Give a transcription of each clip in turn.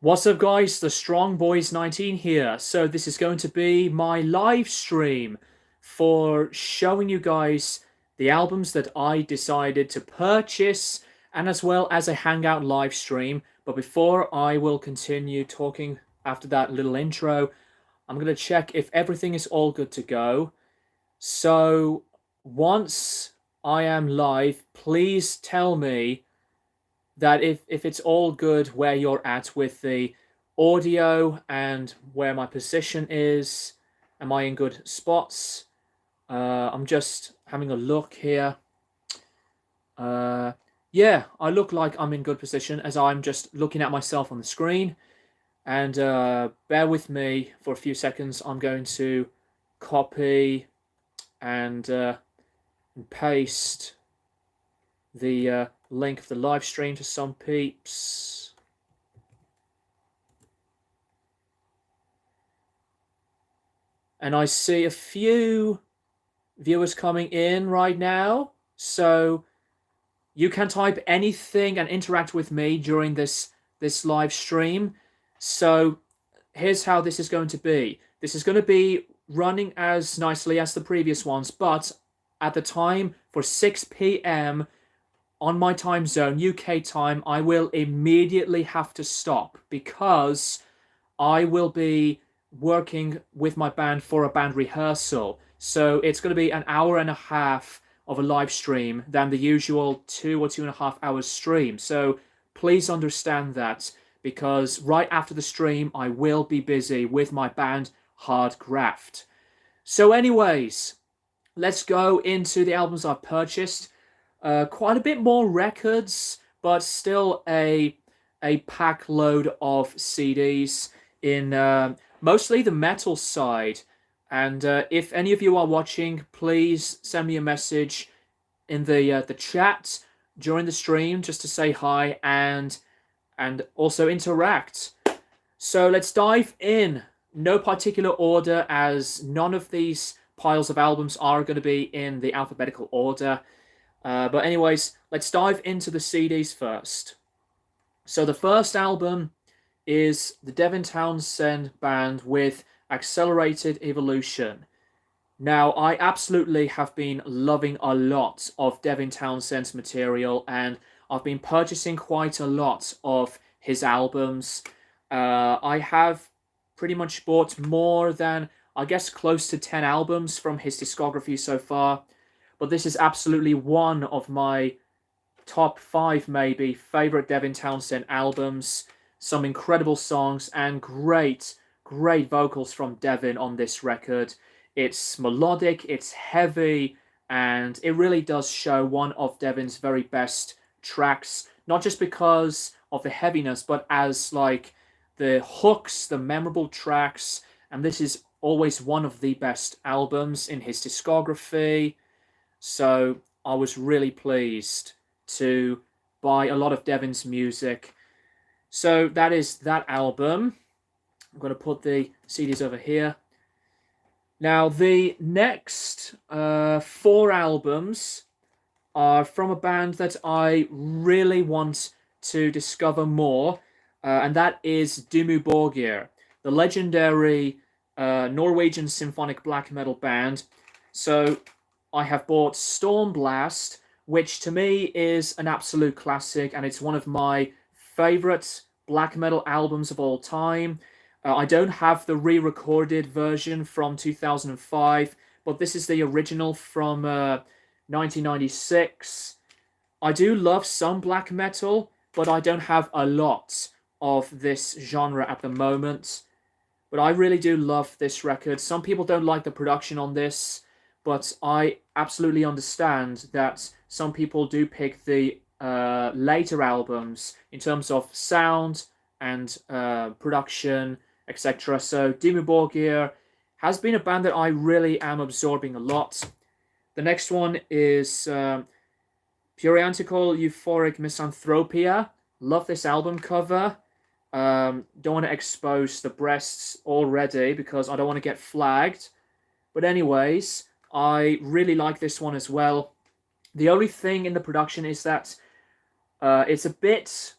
What's up, guys? The Strong Boys 19 here. So this is going to be my live stream for showing you guys the albums that I decided to purchase, and as well as a Hangout live stream. But before I will continue talking after that little intro, I'm going to check if everything is all good to go. So once I am live, please tell me that if it's all good where you're at with the audio and where my position is. Am I in good spots? I'm just having a look here. Yeah, I look like I'm in good position as I'm just looking at myself on the screen. And bear with me for a few seconds. I'm going to copy and paste the link of the live stream to some peeps. And I see a few viewers coming in right now, so you can type anything and interact with me during this live stream. So here's how this is going to be. This is going to be running as nicely as the previous ones, but at the time for 6 p.m. on my time zone, UK time, I will immediately have to stop because I will be working with my band for a band rehearsal. So it's going to be an hour and a half of a live stream than the usual 2 or 2.5 hours stream. So please understand that, because right after the stream, I will be busy with my band Hard Graft. So anyways, let's go into the albums I've purchased. Quite a bit more records, but still a pack load of CDs in mostly the metal side. And if any of you are watching, please send me a message in the chat during the stream just to say hi and also interact. So let's dive in. No particular order, as none of these piles of albums are going to be in the alphabetical order. But anyways, let's dive into the CDs first. So the first album is the Devin Townsend Band with Accelerated Evolution. Now, I absolutely have been loving a lot of Devin Townsend's material, and I've been purchasing quite a lot of his albums. I have pretty much bought more than, I guess, close to 10 albums from his discography so far. But this is absolutely one of my top 5, maybe, favorite Devin Townsend albums. Some incredible songs and great vocals from Devin on this record. It's melodic, it's heavy, and it really does show one of Devin's very best tracks. Not just because of the heaviness, but as like the hooks, the memorable tracks. And this is always one of the best albums in his discography. So I was really pleased to buy a lot of Devin's music. So that is that album. I'm going to put the CDs over here. Now, the next 4 albums are from a band that I really want to discover more, and that is Dimmu Borgir, the legendary Norwegian symphonic black metal band. So I have bought Stormblast, which to me is an absolute classic, and it's one of my favorite black metal albums of all time. I don't have the re-recorded version from 2005, but this is the original from 1996. I do love some black metal, but I don't have a lot of this genre at the moment. But I really do love this record. Some people don't like the production on this, but I absolutely understand that some people do pick the later albums in terms of sound and production, etc. So Dimmu Borgir has been a band that I really am absorbing a lot. The next one is Puriantical Euphoric Misanthropia. Love this album cover. Don't want to expose the breasts already because I don't want to get flagged. But anyways, I really like this one as well. The only thing in the production is that it's a bit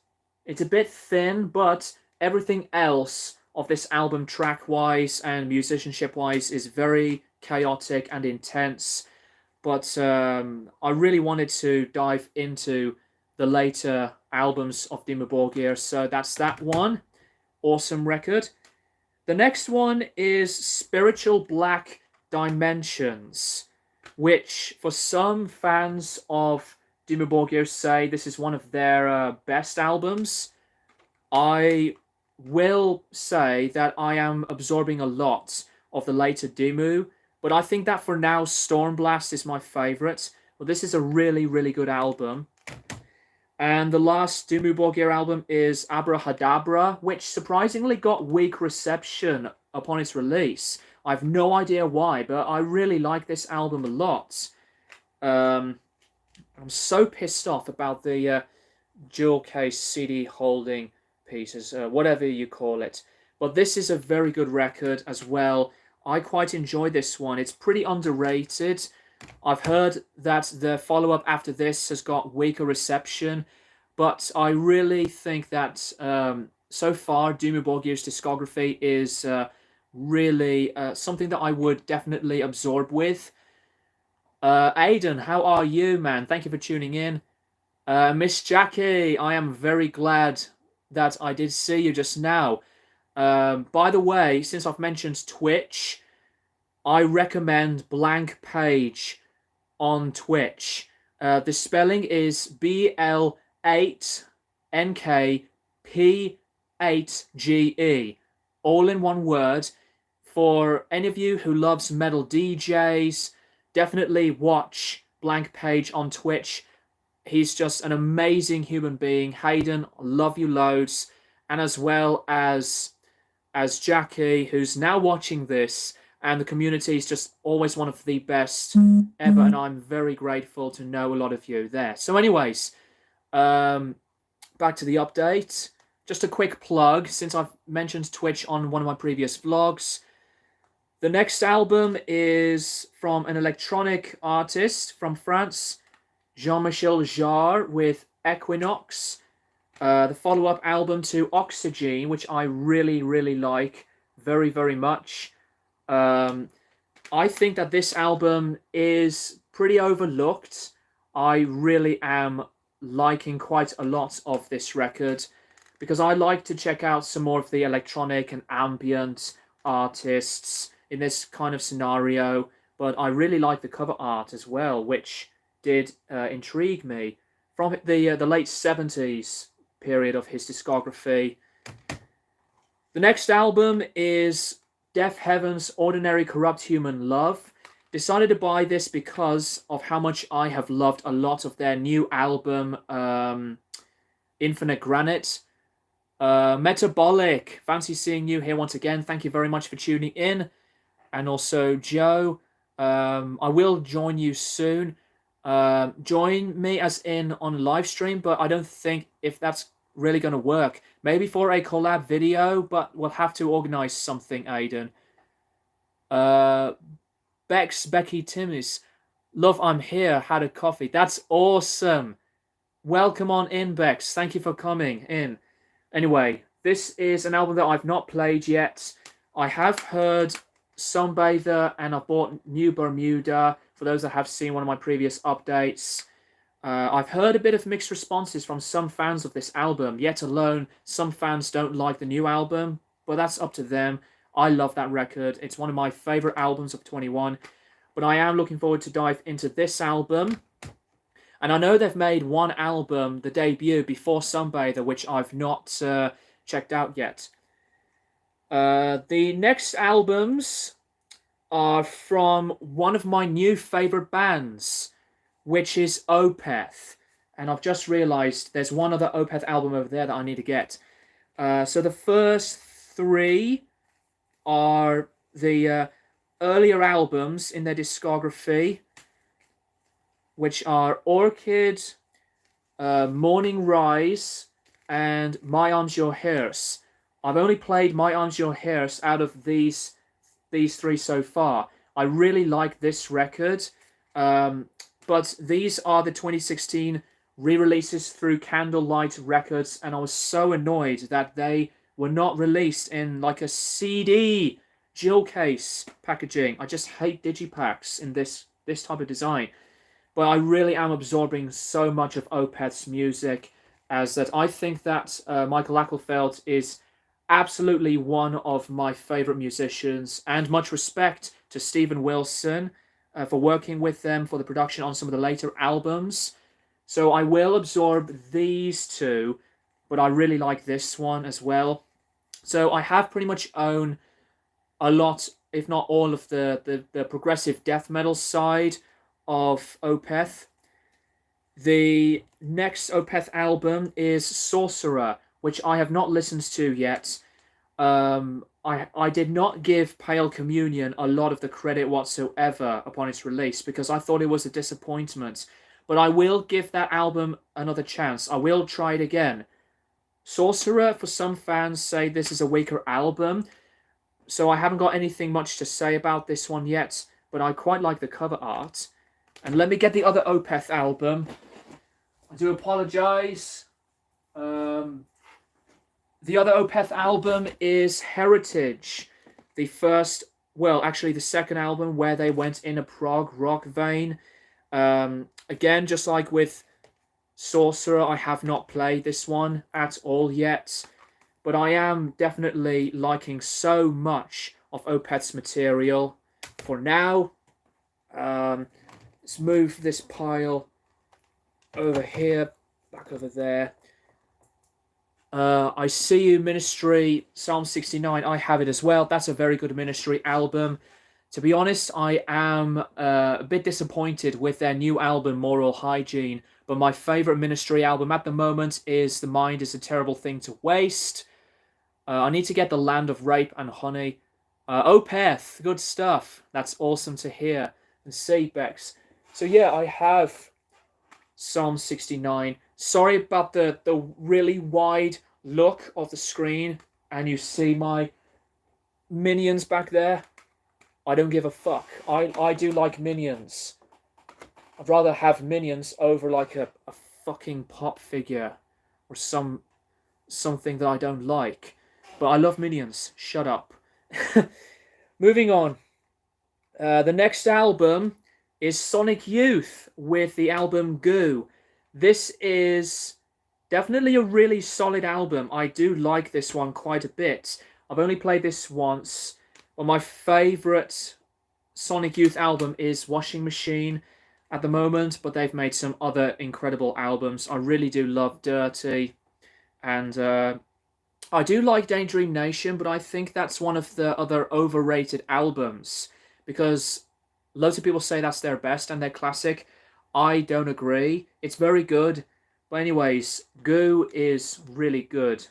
thin, but everything else of this album, track-wise and musicianship-wise, is very chaotic and intense. But I really wanted to dive into the later albums of Dimmu Borgir, so that's that one. Awesome record. The next one is Spiritual Black Dimensions, which for some fans of Dimmu Borgir say this is one of their best albums. I will say that I am absorbing a lot of the later Dimmu, but I think that for now Stormblast is my favourite. Well, this is a really, really good album. And the last Dimmu Borgir album is Abrahadabra, which surprisingly got weak reception upon its release. I have no idea why, but I really like this album a lot. I'm so pissed off about the dual case CD holding pieces, whatever you call it. But this is a very good record as well. I quite enjoy this one. It's pretty underrated. I've heard that the follow-up after this has got weaker reception, but I really think that so far Dimmu Borgir's discography is really something that I would definitely absorb with. Aiden, how are you, man? Thank you for tuning in. Miss Jackie, I am very glad that I did see you just now. By the way, since I've mentioned Twitch, I recommend Blank Page on Twitch. The spelling is BL8NKP8GE, all in one word. For any of you who loves metal DJs, definitely watch Blank Page on Twitch. He's just an amazing human being. Hayden, love you loads. And as well as Jackie, who's now watching this, and the community is just always one of the best ever, and I'm very grateful to know a lot of you there. So anyways, back to the update. Just a quick plug, since I've mentioned Twitch on one of my previous vlogs. The next album is from an electronic artist from France, Jean-Michel Jar, with Equinox. The follow-up album to Oxygen, which I really, really like very, very much. I think that this album is pretty overlooked. I really am liking quite a lot of this record because I like to check out some more of the electronic and ambient artists in this kind of scenario, but I really like the cover art as well, which did intrigue me from the late 70s period of his discography. The next album is Deaf Heaven's Ordinary Corrupt Human Love. Decided to buy this because of how much I have loved a lot of their new album, Infinite Granite. Metabolic, fancy seeing you here once again. Thank you very much for tuning in. And also Joe, I will join you soon. Join me as in on live stream, but I don't think if that's really going to work. Maybe for a collab video, but we'll have to organize something, Aiden. Becky Timmis, love, I'm here, had a coffee. That's awesome. Welcome on in, Bex. Thank you for coming in. Anyway, this is an album that I've not played yet. I have heard Sunbather and I bought New Bermuda, for those that have seen one of my previous updates. I've heard a bit of mixed responses from some fans of this album, yet alone some fans don't like the new album, but that's up to them. I love that record. It's one of my favourite albums of 21, but I am looking forward to dive into this album. And I know they've made one album, the debut, before Sunbather, which I've not checked out yet. The next albums are from one of my new favourite bands, which is Opeth. And I've just realised there's one other Opeth album over there that I need to get. So the first three are the earlier albums in their discography, which are Orchid, Morning Rise, and My Arms Your Hearse. I've only played My Arms Your Hearse out of these three so far. I really like this record, but these are the 2016 re-releases through Candlelight Records, and I was so annoyed that they were not released in like a CD jewel case packaging. I just hate digipacks in this type of design. But I really am absorbing so much of Opeth's music, as that I think that Michael Ackelfeld is absolutely one of my favorite musicians, and much respect to Stephen Wilson for working with them for the production on some of the later albums. So I will absorb these two, but I really like this one as well. So I have pretty much owned a lot, if not all, of the progressive death metal side of Opeth. The next Opeth album is Sorcerer, which I have not listened to yet. I did not give Pale Communion a lot of the credit whatsoever upon its release because I thought it was a disappointment. But I will give that album another chance. I will try it again. Sorcerer, for some fans, say this is a weaker album, so I haven't got anything much to say about this one yet, but I quite like the cover art. And let me get the other Opeth album. I do apologise. The other Opeth album is Heritage. The first, well, actually the second album where they went in a prog rock vein. Again, just like with Sorcerer, I have not played this one at all yet. But I am definitely liking so much of Opeth's material. For now, let's move this pile over here, back over there. I See You Ministry, Psalm 69, I have it as well. That's a very good Ministry album. To be honest, I am a bit disappointed with their new album, Moral Hygiene. But my favourite Ministry album at the moment is The Mind is a Terrible Thing to Waste. I need to get The Land of Rape and Honey. Opeth, good stuff. That's awesome to hear and see, Bex. So yeah, I have Psalm 69. Sorry about the really wide look of the screen, and you see my minions back there. I don't give a fuck. I do like minions. I'd rather have minions over like a fucking pop figure or something that I don't like. But I love minions. Shut up. Moving on. The next album is Sonic Youth with the album Goo. This is definitely a really solid album. I do like this one quite a bit. I've only played this once. But my favourite Sonic Youth album is Washing Machine at the moment. But they've made some other incredible albums. I really do love Dirty. And I do like Daydream Nation, but I think that's one of the other overrated albums because loads of people say that's their best and their classic. I don't agree. It's very good. But anyways, Goo is really good.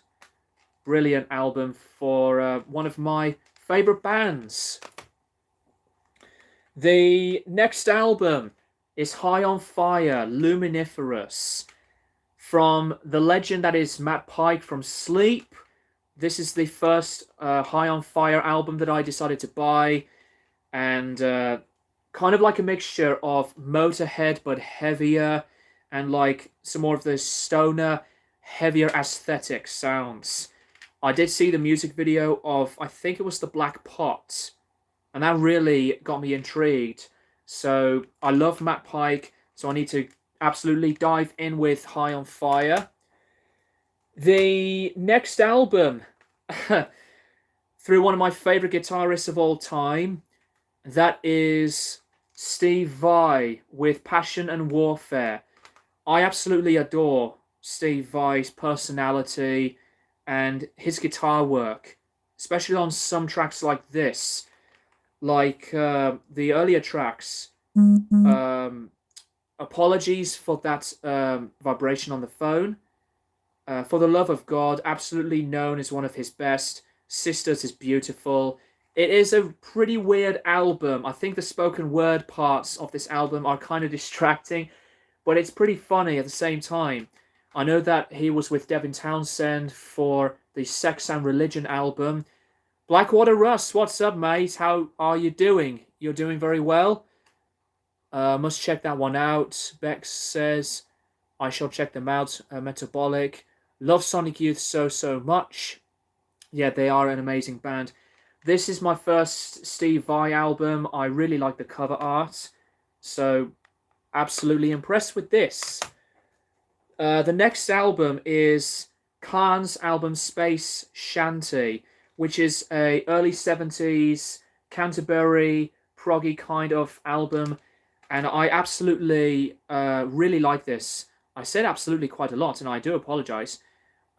Brilliant album for one of my favourite bands. The next album is High on Fire, Luminiferous. From the legend that is Matt Pike from Sleep. This is the first High on Fire album that I decided to buy, and kind of like a mixture of Motorhead but heavier, and like some more of the stoner, heavier aesthetic sounds. I did see the music video of, I think it was The Black Pot, and that really got me intrigued. So I love Matt Pike, so I need to absolutely dive in with High on Fire. The next album, through one of my favourite guitarists of all time, that is Steve Vai with Passion and Warfare. I absolutely adore Steve Vai's personality and his guitar work, especially on some tracks like this, like the earlier tracks. Apologies for that vibration on the phone. For the Love of God, absolutely known as one of his best. Sisters is beautiful. It is a pretty weird album. I think the spoken word parts of this album are kind of distracting, but it's pretty funny at the same time. I know that he was with Devin Townsend for the Sex and Religion album. Blackwater Russ, what's up, mate? How are you doing? You're doing very well. Must check that one out. Bex says, I shall check them out. Metabolic. Love Sonic Youth so much. Yeah, they are an amazing band. This is my first Steve Vai album. I really like the cover art, so absolutely impressed with this. The next album is Khan's album Space Shanti, which is a early 70s Canterbury proggy kind of album, and I absolutely really like this. I said absolutely quite a lot, and I do apologize.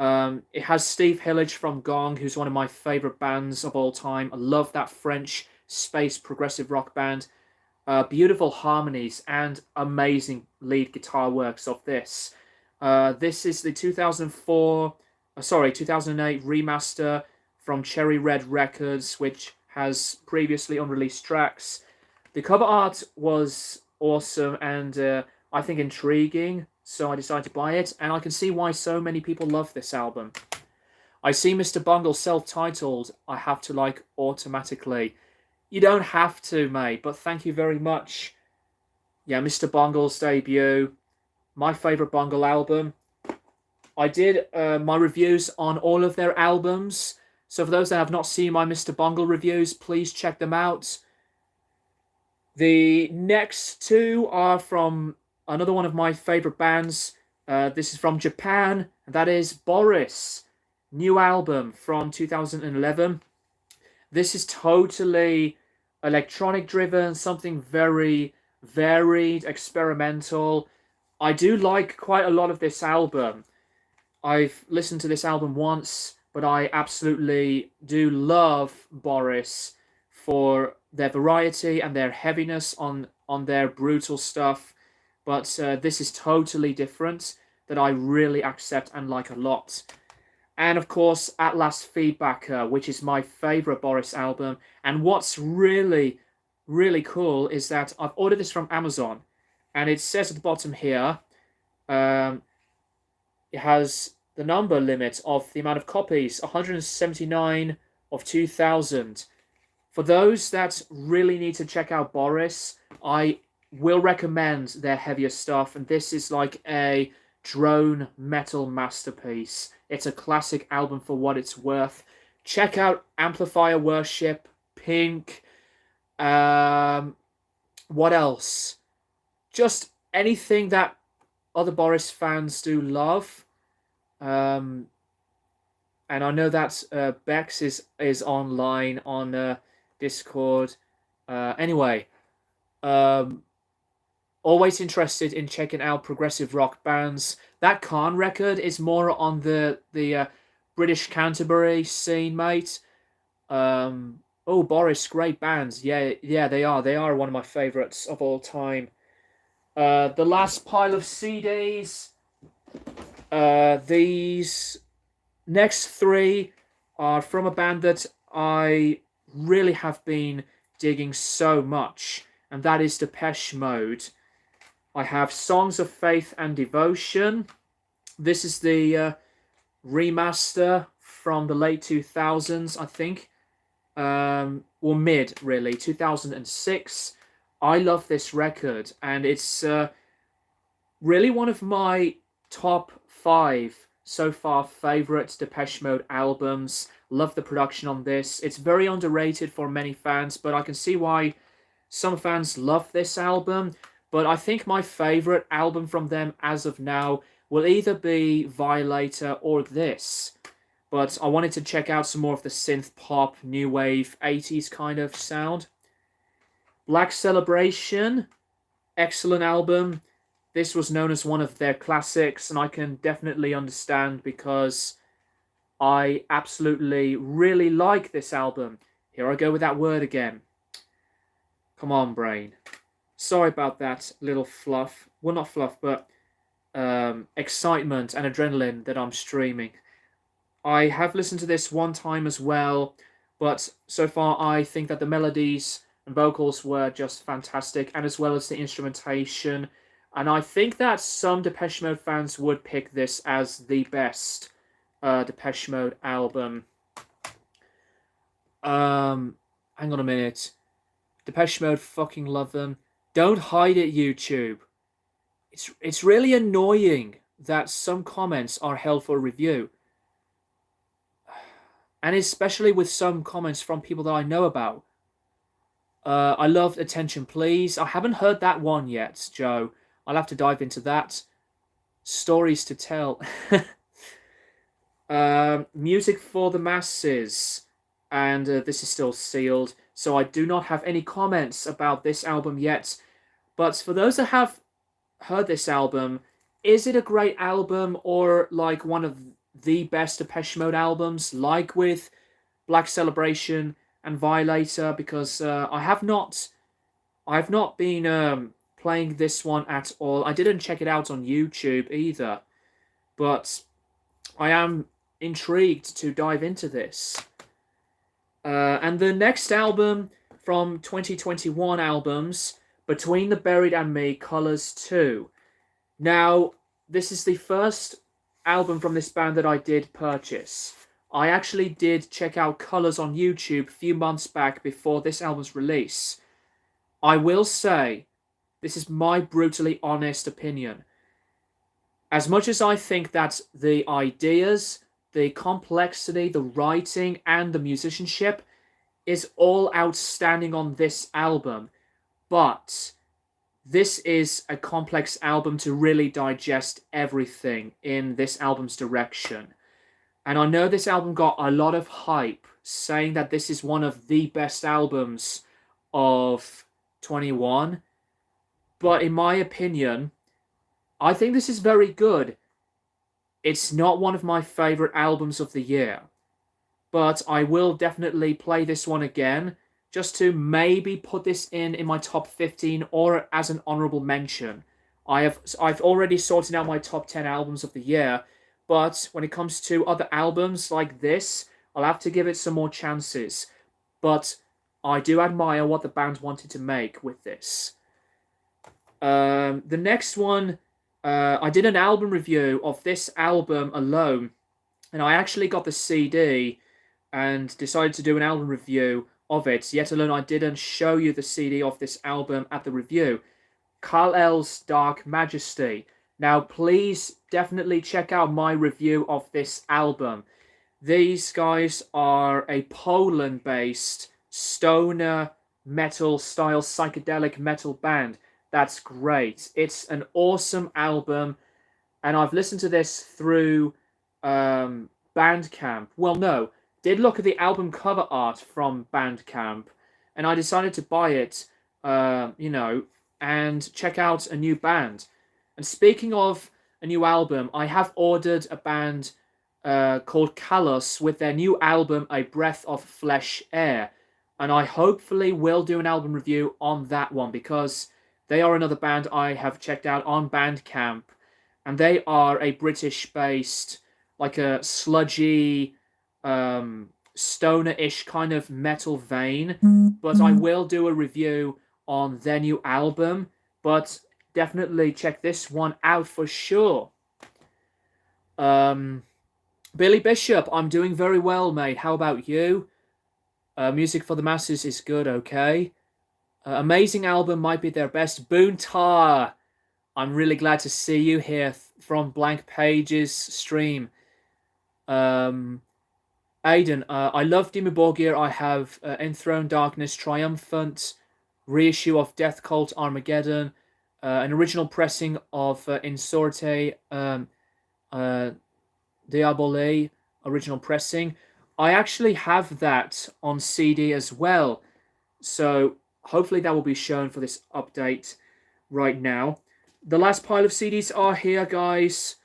It has Steve Hillage from Gong, who's one of my favorite bands of all time. I love that French space progressive rock band. Beautiful harmonies and amazing lead guitar works of this. This is the 2008 remaster from Cherry Red Records, which has previously unreleased tracks. The cover art was awesome and I think intriguing, so I decided to buy it, and I can see why so many people love this album. I see Mr. Bungle self-titled. I have to like automatically. You don't have to, mate, but thank you very much. Yeah, Mr. Bungle's debut, my favourite Bungle album. I did my reviews on all of their albums, so for those that have not seen my Mr. Bungle reviews, please check them out. The next two are from another one of my favourite bands. This is from Japan, and that is Boris. New album from 2011. This is totally electronic driven, something very varied, experimental. I do like quite a lot of this album. I've listened to this album once, but I absolutely do love Boris for their variety and their heaviness on their brutal stuff. But this is totally different that I really accept and like a lot. And of course, At Last Feedbacker, which is my favourite Boris album. And what's really, really cool is that I've ordered this from Amazon. And it says at the bottom here, it has the number limit of the amount of copies, 179 of 2,000. For those that really need to check out Boris, I will recommend their heavier stuff. And this is like a drone metal masterpiece. It's a classic album for what it's worth. Check out Amplifier Worship, Pink, what else? Just anything that other Boris fans do love. And I know that Bex is online on Discord. Anyway, always interested in checking out progressive rock bands. That Khan record is more on the British Canterbury scene, mate. Oh, Boris, great bands. Yeah, they are. They are one of my favourites of all time. The last pile of CDs. These next three are from a band that I really have been digging so much, and that is Depeche Mode. I have Songs of Faith and Devotion. This is the remaster from the late 2000s, I think. Or mid, really, 2006. I love this record, and it's really one of my top 5 so far favourite Depeche Mode albums. Love the production on this. It's very underrated for many fans, but I can see why some fans love this album. But I think my favourite album from them as of now will either be Violator or this. But I wanted to check out some more of the synth pop, new wave, 80s kind of sound. Black Celebration, excellent album. This was known as one of their classics, and I can definitely understand because I absolutely really like this album. Here I go with that word again. Come on, brain. Sorry about that little fluff. Well, not fluff, but excitement and adrenaline that I'm streaming. I have listened to this one time as well, but so far I think that the melodies and vocals were just fantastic, and as well as the instrumentation. And I think that some Depeche Mode fans would pick this as the best Depeche Mode album. Hang on a minute. Depeche Mode, fucking love them. Don't hide it, YouTube. It's really annoying that some comments are held for review. and especially with some comments from people that I know about. I loved Attention Please. I haven't heard that one yet, Joe. I'll have to dive into that. Stories to Tell. Music for the Masses. And this is still sealed, so I do not have any comments about this album yet. But for those that have heard this album, is it a great album or like one of the best Depeche Mode albums, like with Black Celebration and Violator? Because I have not been playing this one at all. I didn't check it out on YouTube either, but I am intrigued to dive into this. And the next album from 2021 albums, Between the Buried and Me, Colors 2. Now, this is the first album from this band that I did purchase. I actually did check out Colors on YouTube a few months back before this album's release. I will say, this is my brutally honest opinion. As much as I think that the ideas, the complexity, the writing, and the musicianship is all outstanding on this album, but this is a complex album to really digest everything in this album's direction. And I know this album got a lot of hype, saying that this is one of the best albums of 21. But in my opinion, I think this is very good. It's not one of my favorite albums of the year, but I will definitely play this one again, just to maybe put this in my top 15 or as an honorable mention. I've already sorted out my top 10 albums of the year, but when it comes to other albums like this, I'll have to give it some more chances. But I do admire what the band wanted to make with this. The next one, I did an album review of this album alone, and I actually got the CD and decided to do an album review of it. Yet alone, I didn't show you the CD of this album at the review. Kal-El's Dark Majesty. Now, please definitely check out my review of this album. These guys are a Poland-based stoner metal style psychedelic metal band. That's great. It's an awesome album, and I've listened to this through Bandcamp. Well, no, did look at the album cover art from Bandcamp, and I decided to buy it, and check out a new band. And speaking of a new album, I have ordered a band called Kalos with their new album, A Breath of Flesh Air, and I hopefully will do an album review on that one, because they are another band I have checked out on Bandcamp, and they are a British-based, like a sludgy, stoner-ish kind of metal vein, but I will do a review on their new album, but definitely check this one out for sure. Billy Bishop, I'm doing very well, mate. How about you? Music for the Masses is good, okay. Amazing album, might be their best. Boontar, I'm really glad to see you here from Blank Pages stream. Aiden, I love Dimmu Borgir. I have Enthroned Darkness, Triumphant, reissue of Death Cult Armageddon, an original pressing of Insorte Diabole, original pressing. I actually have that on CD as well, so hopefully that will be shown for this update right now. The last pile of CDs are here, guys.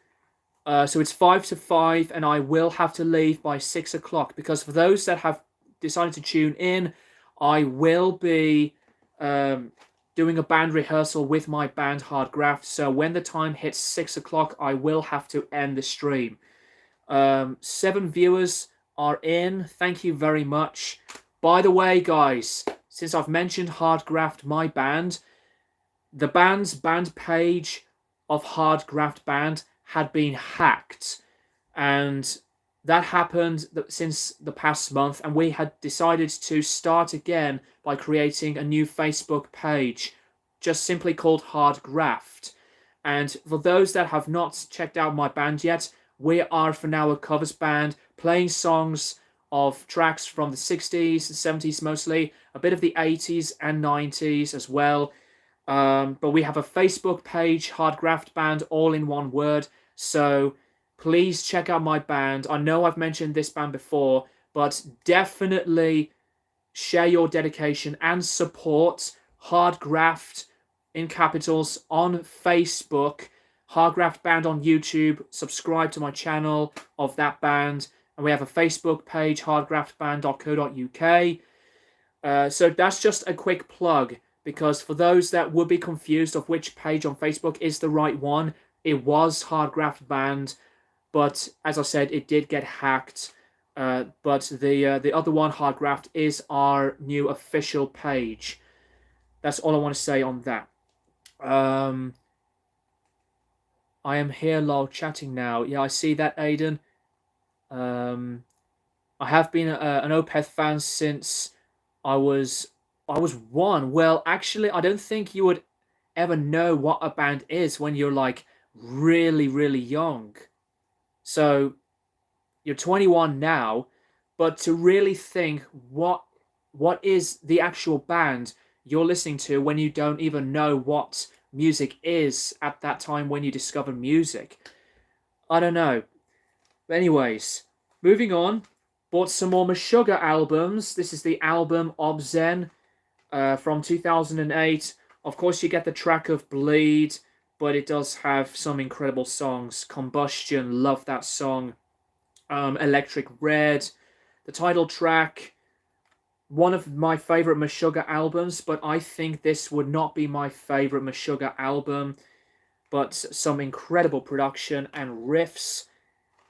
So it's 5 to 5, and I will have to leave by 6 o'clock, because for those that have decided to tune in, I will be doing a band rehearsal with my band Hard Graft. So when the time hits 6 o'clock, I will have to end the stream. 7 viewers are in. Thank you very much. By the way, guys, since I've mentioned Hard Graft, my band, the band's band page of Hard Graft Band had been hacked, and that happened since the past month, and we had decided to start again by creating a new Facebook page, just simply called Hard Graft. And for those that have not checked out my band yet, we are for now a covers band, playing songs of tracks from the 60s, the 70s mostly, a bit of the 80s and 90s as well. But we have a Facebook page, Hardgraft Band, all in one word. So please check out my band. I know I've mentioned this band before, but definitely share your dedication and support Hardgraft in capitals on Facebook, Hardgraft Band on YouTube. Subscribe to my channel of that band. And we have a Facebook page, hardgraftband.co.uk. So that's just a quick plug, because for those that would be confused of which page on Facebook is the right one, it was Hardgraft Band, but as I said, it did get hacked. But the other one, Hardgraft, is our new official page. That's all I want to say on that. I am here lol chatting now. Yeah, I see that, Aiden. I have been an Opeth fan since I was one. Well, actually, I don't think you would ever know what a band is when you're like really, really young. So you're 21 now, but to really think what is the actual band you're listening to when you don't even know what music is at that time when you discover music. I don't know. But anyways, moving on. Bought some more Meshuggah albums. This is the album Obzen from 2008. Of course, you get the track of Bleed, but it does have some incredible songs. Combustion, love that song. Electric Red, the title track. One of my favorite Meshuggah albums, but I think this would not be my favorite Meshuggah album. But some incredible production and riffs.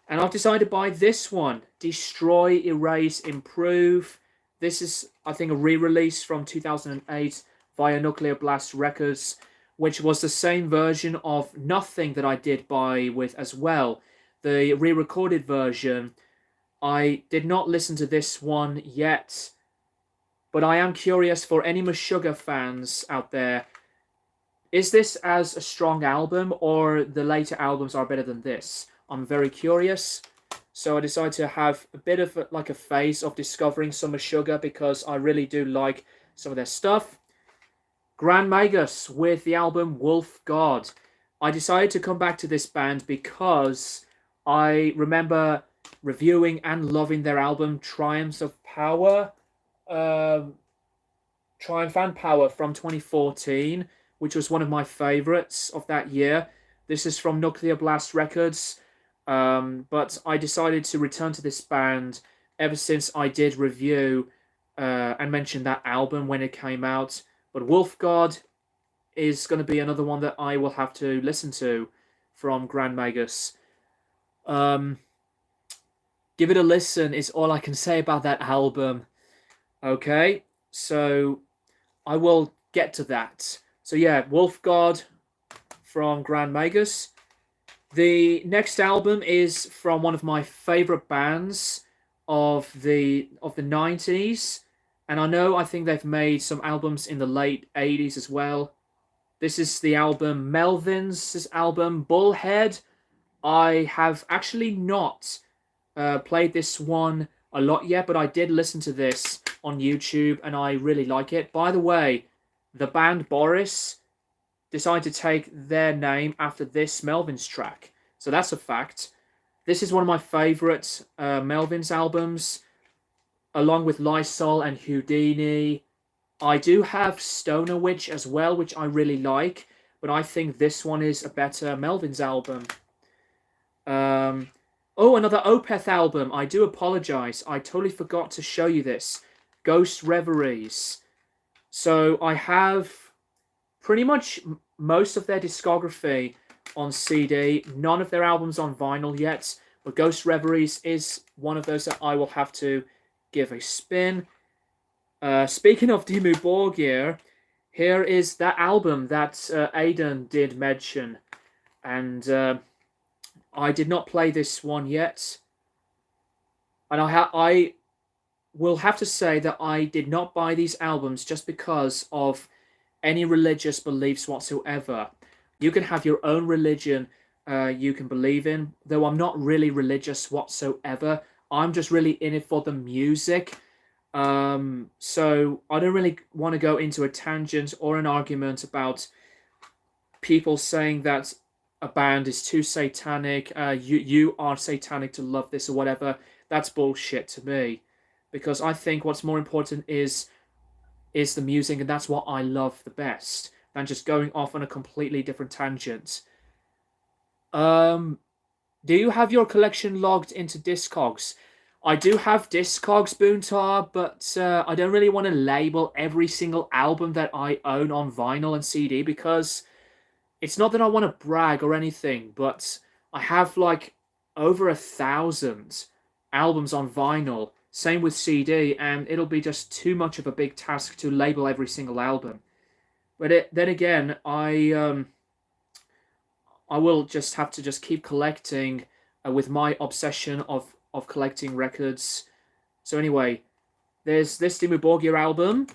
And I've decided to buy this one, Destroy, Erase, Improve. This is, I think, a re-release from 2008 via Nuclear Blast Records, which was the same version of Nothing that I did buy with as well. The re-recorded version. I did not listen to this one yet, but I am curious for any Meshuggah fans out there. Is this as a strong album, or the later albums are better than this? I'm very curious. So I decided to have a bit of like a phase of discovering some Meshuggah, because I really do like some of their stuff. Grand Magus with the album Wolf God. I decided to come back to this band because I remember reviewing and loving their album Triumphs of Power. Triumph and Power from 2014, which was one of my favorites of that year. This is from Nuclear Blast Records. But I decided to return to this band ever since I did review and mention that album when it came out. But Wolf God is going to be another one that I will have to listen to from Grand Magus. Give it a listen is all I can say about that album. Okay, so I will get to that. So yeah, Wolf God from Grand Magus. The next album is from one of my favorite bands of the 90s, and I think they've made some albums in the late 80s as well. This is the album Melvin's album Bullhead. I have actually not played this one a lot yet, but I did listen to this on YouTube and I really like it. By the way, the band Boris decided to take their name after this Melvin's track. So that's a fact. This is one of my favourite Melvin's albums, along with Lysol and Houdini. I do have Stoner Witch as well, which I really like, but I think this one is a better Melvin's album. Oh, another Opeth album. I do apologise. I totally forgot to show you this. Ghost Reveries. So I have pretty much most of their discography on CD. None of their albums on vinyl yet. But Ghost Reveries is one of those that I will have to give a spin. Speaking of Dimmu Borgir, here is that album that Aiden did mention. And I did not play this one yet. And I will have to say that I did not buy these albums just because of any religious beliefs whatsoever. You can have your own religion you can believe in, though I'm not really religious whatsoever. I'm just really in it for the music. So I don't really want to go into a tangent or an argument about people saying that a band is too satanic. You are satanic to love this or whatever. That's bullshit to me, because I think what's more important is the music, and that's what I love the best than just going off on a completely different tangent. Do you have your collection logged into Discogs? I do have Discogs, Boontar, but I don't really want to label every single album that I own on vinyl and CD, because it's not that I want to brag or anything, but I have like over 1,000 albums on vinyl, same with CD, and it'll be just too much of a big task to label every single album. But then again, I will just have to just keep collecting with my obsession of collecting records. So anyway, there's this Dimmu Borgir album.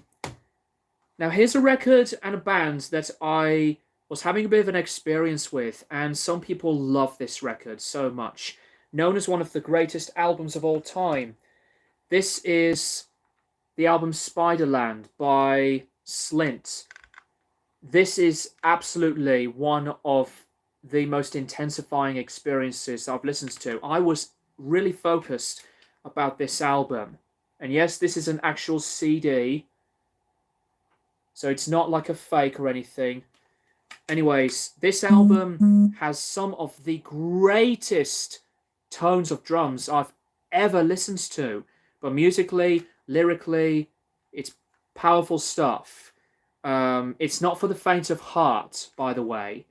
Now here's a record and a band that I was having a bit of an experience with, and some people love this record so much. Known as one of the greatest albums of all time. This is the album Spiderland by Slince. This is absolutely one of the most intensifying experiences I've listened to. I was really focused about this album. And yes, this is an actual CD, so it's not like a fake or anything. Anyways, this album has some of the greatest tones of drums I've ever listened to. But musically, lyrically, it's powerful stuff. It's not for the faint of heart, by the way.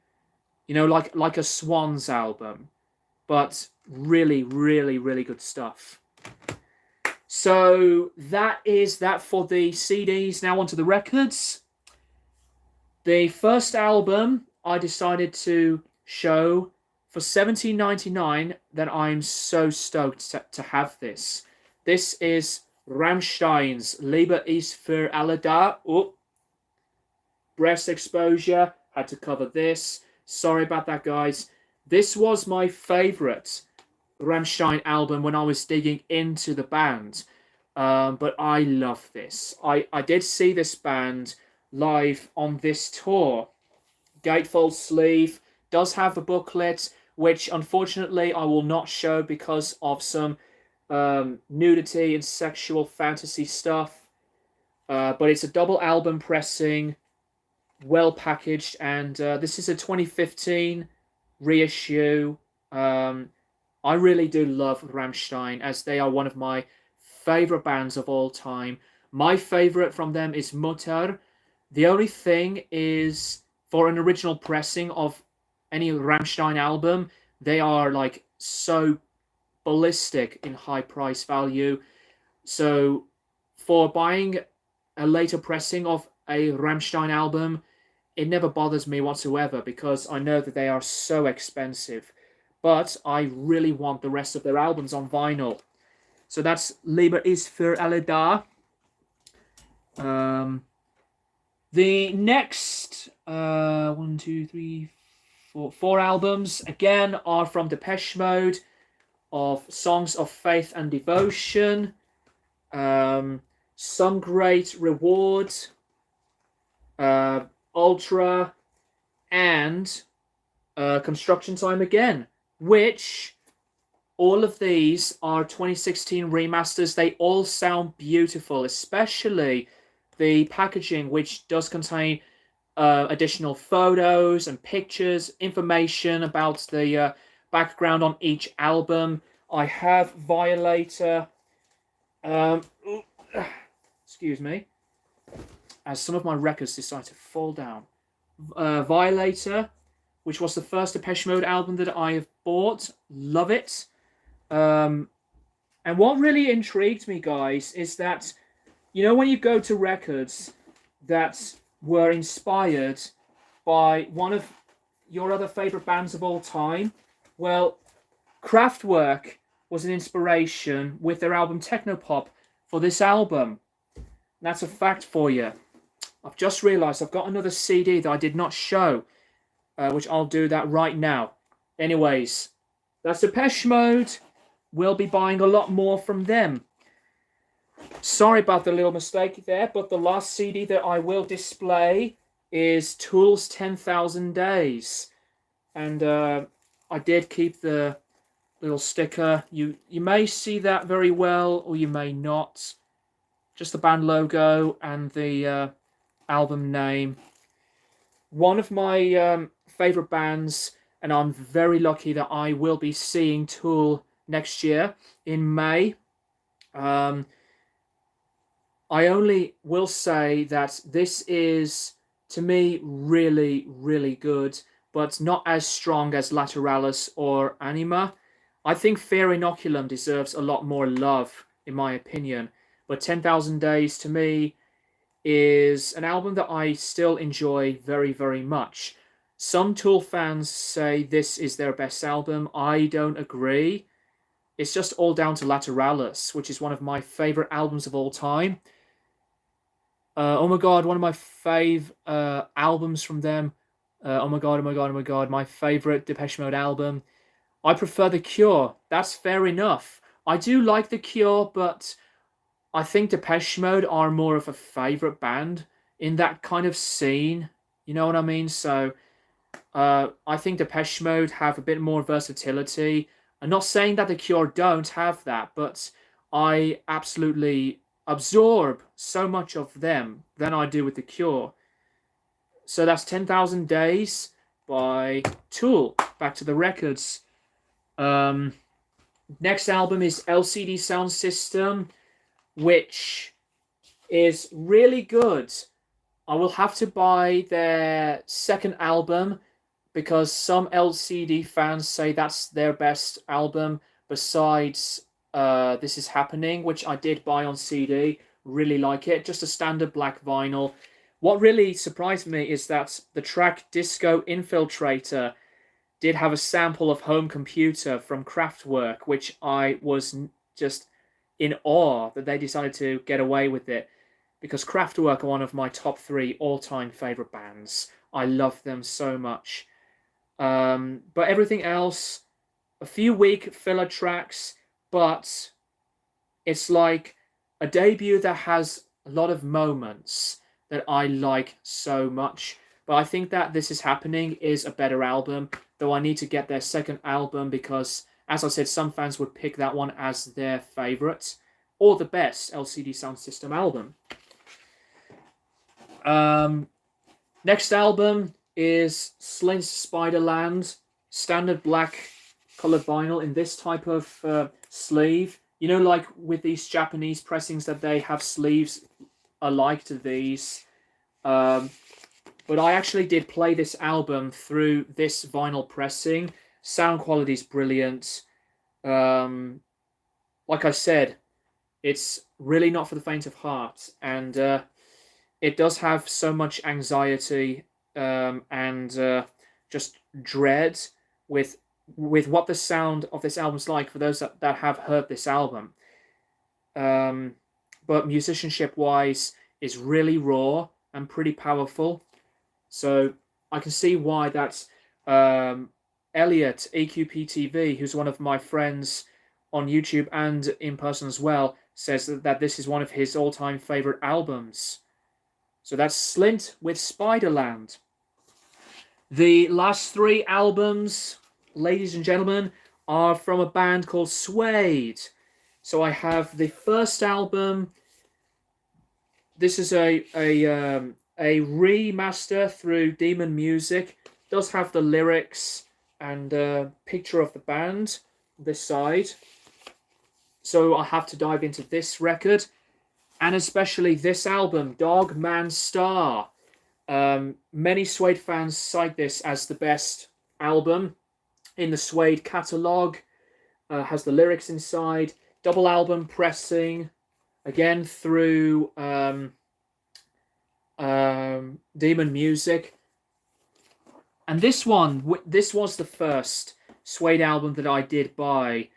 You know, like a Swans album. But really, really, really good stuff. So that is that for the CDs. Now onto the records. The first album I decided to show for $17.99, that I'm so stoked to have this. This is Rammstein's Liebe ist für alle da. Oh, breast exposure. Had to cover this. Sorry about that, guys. This was my favourite Rammstein album when I was digging into the band. But I love this. I did see this band live on this tour. Gatefold sleeve. Does have a booklet, which unfortunately I will not show because of some nudity and sexual fantasy stuff. But it's a double album pressing, well packaged, and this is a 2015 reissue. I really do love Rammstein, as they are one of my favorite bands of all time. My favorite from them is Mutter. The only thing is, for an original pressing of any Rammstein album, they are like so ballistic in high price value. So for buying a later pressing of a Rammstein album, it never bothers me whatsoever, because I know that they are so expensive. But I really want the rest of their albums on vinyl. So that's Liebe ist für alle da. The next four albums, again, are from Depeche Mode, of Songs of Faith and Devotion, Some Great Reward, Ultra, and Construction Time Again, which all of these are 2016 remasters. They all sound beautiful, especially the packaging, which does contain additional photos and pictures, information about the background on each album. I have Violator. Excuse me. As some of my records decide to fall down. Violator, which was the first Depeche Mode album that I have bought. Love it. And what really intrigued me, guys, is that, you know, when you go to records that were inspired by one of your other favorite bands of all time, well, Kraftwerk was an inspiration with their album Technopop for this album. That's a fact for you. I've just realised I've got another CD that I did not show, which I'll do that right now. Anyways, that's Depeche Mode will be buying a lot more from them. Sorry about the little mistake there, but the last CD that I will display is Tool's 10,000 Days. And I did keep the little sticker. You may see that very well, or you may not. Just the band logo and the album name. One of my favorite bands, and I'm very lucky that I will be seeing Tool next year in May. I only will say that this is, to me, really, really good, but not as strong as Lateralis or Anima. I think Fear Inoculum deserves a lot more love, in my opinion. But 10,000 Days, to me, is an album that I still enjoy very, very much. Some Tool fans say this is their best album. I don't agree. It's just all down to Lateralis, which is one of my favorite albums of all time. Oh my god, one of my fave albums from them. Oh my god, oh my god, oh my god, my favorite Depeche Mode album. I prefer The Cure. That's fair enough. I do like The Cure, but I think Depeche Mode are more of a favorite band in that kind of scene. You know what I mean? So I think Depeche Mode have a bit more versatility. I'm not saying that The Cure don't have that, but I absolutely absorb so much of them than I do with The Cure. So that's 10,000 Days by Tool. Back to the records. Next album is LCD Sound System, which is really good. I will have to buy their second album because some LCD fans say that's their best album besides This Is Happening, which I did buy on CD. Really like it. Just a standard black vinyl. What really surprised me is that the track Disco Infiltrator did have a sample of Home Computer from Kraftwerk, which I was just in awe that they decided to get away with it, because Kraftwerk are one of my top 3 all-time favorite bands. I love them so much. But everything else, a few weak filler tracks, but it's like a debut that has a lot of moments that I like so much. But I think that This Is Happening is a better album, though I need to get their second album because, as I said, some fans would pick that one as their favourite or the best LCD Sound System album. Next album is Slince Spiderland, standard black coloured vinyl in this type of sleeve. You know, like with these Japanese pressings that they have sleeves alike to these. But I actually did play this album through this vinyl pressing. Sound quality is brilliant. Like I said, it's really not for the faint of heart. And it does have so much anxiety and just dread with what the sound of this album's like for those that have heard this album. But musicianship-wise, is really raw and pretty powerful. So I can see why that's Elliot, EQPTV, who's one of my friends on YouTube and in person as well, says that this is one of his all-time favourite albums. So that's Slint with Spiderland. The last 3 albums, ladies and gentlemen, are from a band called Suede. So I have the first album. This is a remaster through Demon Music. It does have the lyrics and a picture of the band this side. So I have to dive into this record, and especially this album, Dog Man Star. Many Suede fans cite this as the best album in the Suede catalogue. Has the lyrics inside. Double album pressing, again through Demon Music. And this was the first Suede album that I did buy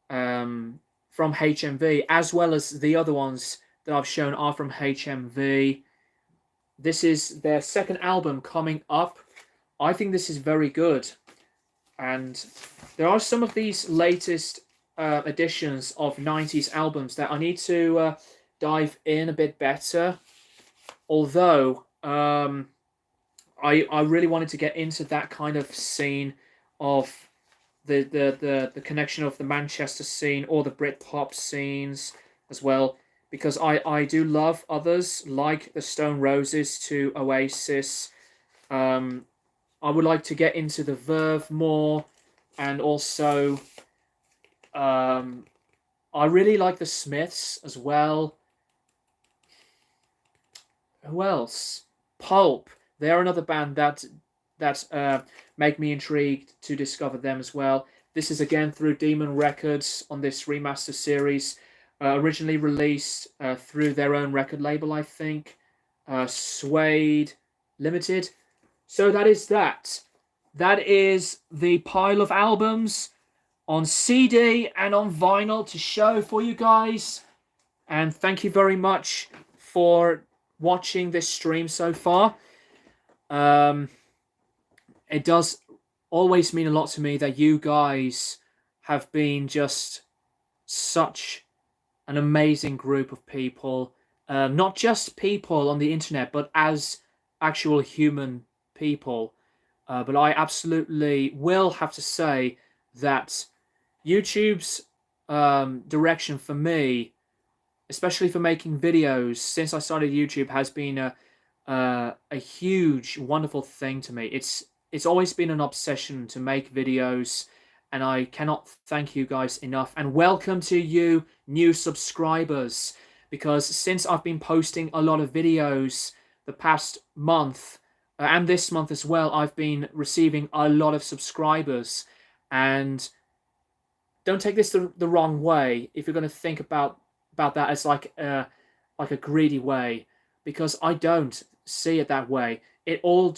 from HMV, as well as the other ones that I've shown are from HMV. This is their second album coming up. I think this is very good. And there are some of these latest editions of 90s albums that I need to dive in a bit better. Although I really wanted to get into that kind of scene of the connection of the Manchester scene or the Britpop scenes as well, because I do love others like the Stone Roses to Oasis. I would like to get into the Verve more, and also I really like the Smiths as well. Who else? Pulp. They're another band that make me intrigued to discover them as well. This is again through Demon Records on this remaster series, originally released through their own record label, I think, Suede Limited. So that is that. That is the pile of albums on CD and on vinyl to show for you guys. And thank you very much for watching this stream so far. It does always mean a lot to me that you guys have been just such an amazing group of people. Not just people on the internet, but as actual human people. But I absolutely will have to say that YouTube's direction for me, especially for making videos since I started YouTube, has been a huge, wonderful thing to me. It's always been an obsession to make videos, and I cannot thank you guys enough. And welcome to you new subscribers, because since I've been posting a lot of videos the past month, and this month as well, I've been receiving a lot of subscribers. And don't take this the wrong way if you're going to think about that as like a greedy way, because I don't see it that way. It's all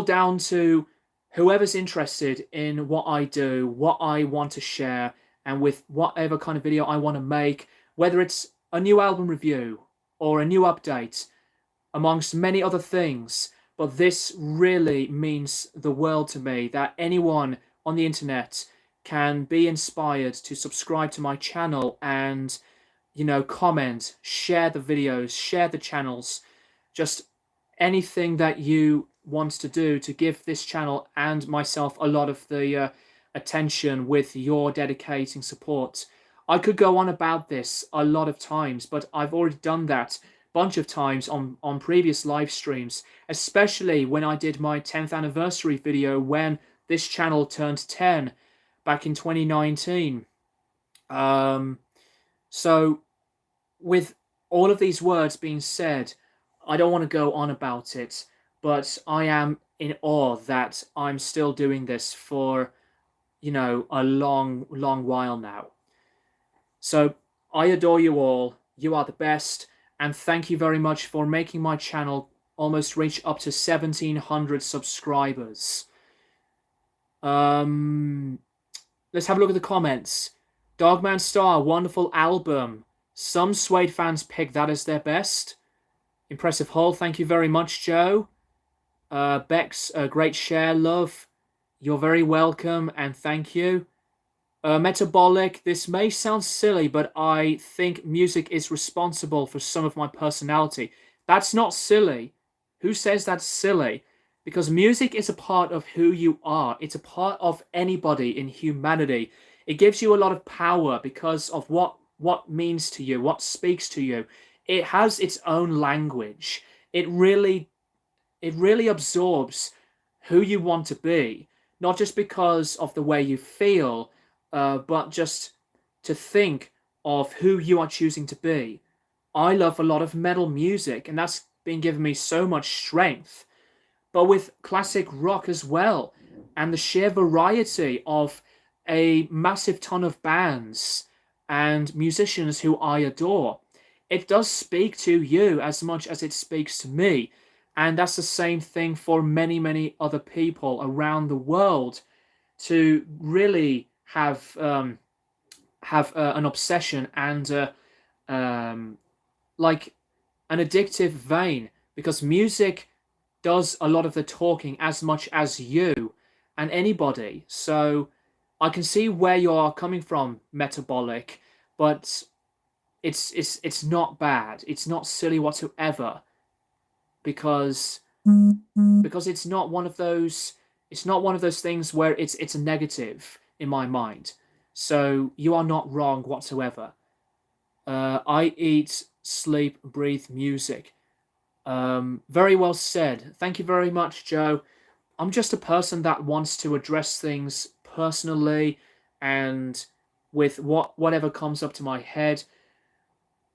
down to whoever's interested in what I do, what I want to share, and with whatever kind of video I want to make, whether it's a new album review or a new update, amongst many other things. But this really means the world to me, that anyone on the internet can be inspired to subscribe to my channel and, comment, share the videos, share the channels, just anything that you want to do to give this channel and myself a lot of the attention with your dedicating support. I could go on about this a lot of times, but I've already done that bunch of times on previous live streams, especially when I did my 10th anniversary video when this channel turned 10 back in 2019. So with all of these words being said, I don't want to go on about it, but I am in awe that I'm still doing this for, a long, long while now. So I adore you all. You are the best. And thank you very much for making my channel almost reach up to 1,700 subscribers. Let's have a look at the comments. Dogman Star, wonderful album. Some Suede fans pick that as their best. Impressive haul, thank you very much, Joe. Bex, great share, love. You're very welcome, and thank you. Metabolic, this may sound silly, but I think music is responsible for some of my personality. That's not silly. Who says that's silly? Because music is a part of who you are. It's a part of anybody in humanity. It gives you a lot of power because of what means to you, what speaks to you. It has its own language. It really absorbs who you want to be, not just because of the way you feel, but just to think of who you are choosing to be. I love a lot of metal music, and that's been giving me so much strength. But with classic rock as well, and the sheer variety of a massive ton of bands and musicians who I adore, it does speak to you as much as it speaks to me. And that's the same thing for many, many other people around the world, to really have an obsession and like an addictive vein, because music does a lot of the talking as much as you and anybody. So I can see where you are coming from, Metabolic, but it's not bad. It's not silly whatsoever because it's not one of those things where it's a negative in my mind. So you are not wrong whatsoever. I eat, sleep, breathe music. Very well said. Thank you very much, Joe. I'm just a person that wants to address things personally and with whatever comes up to my head.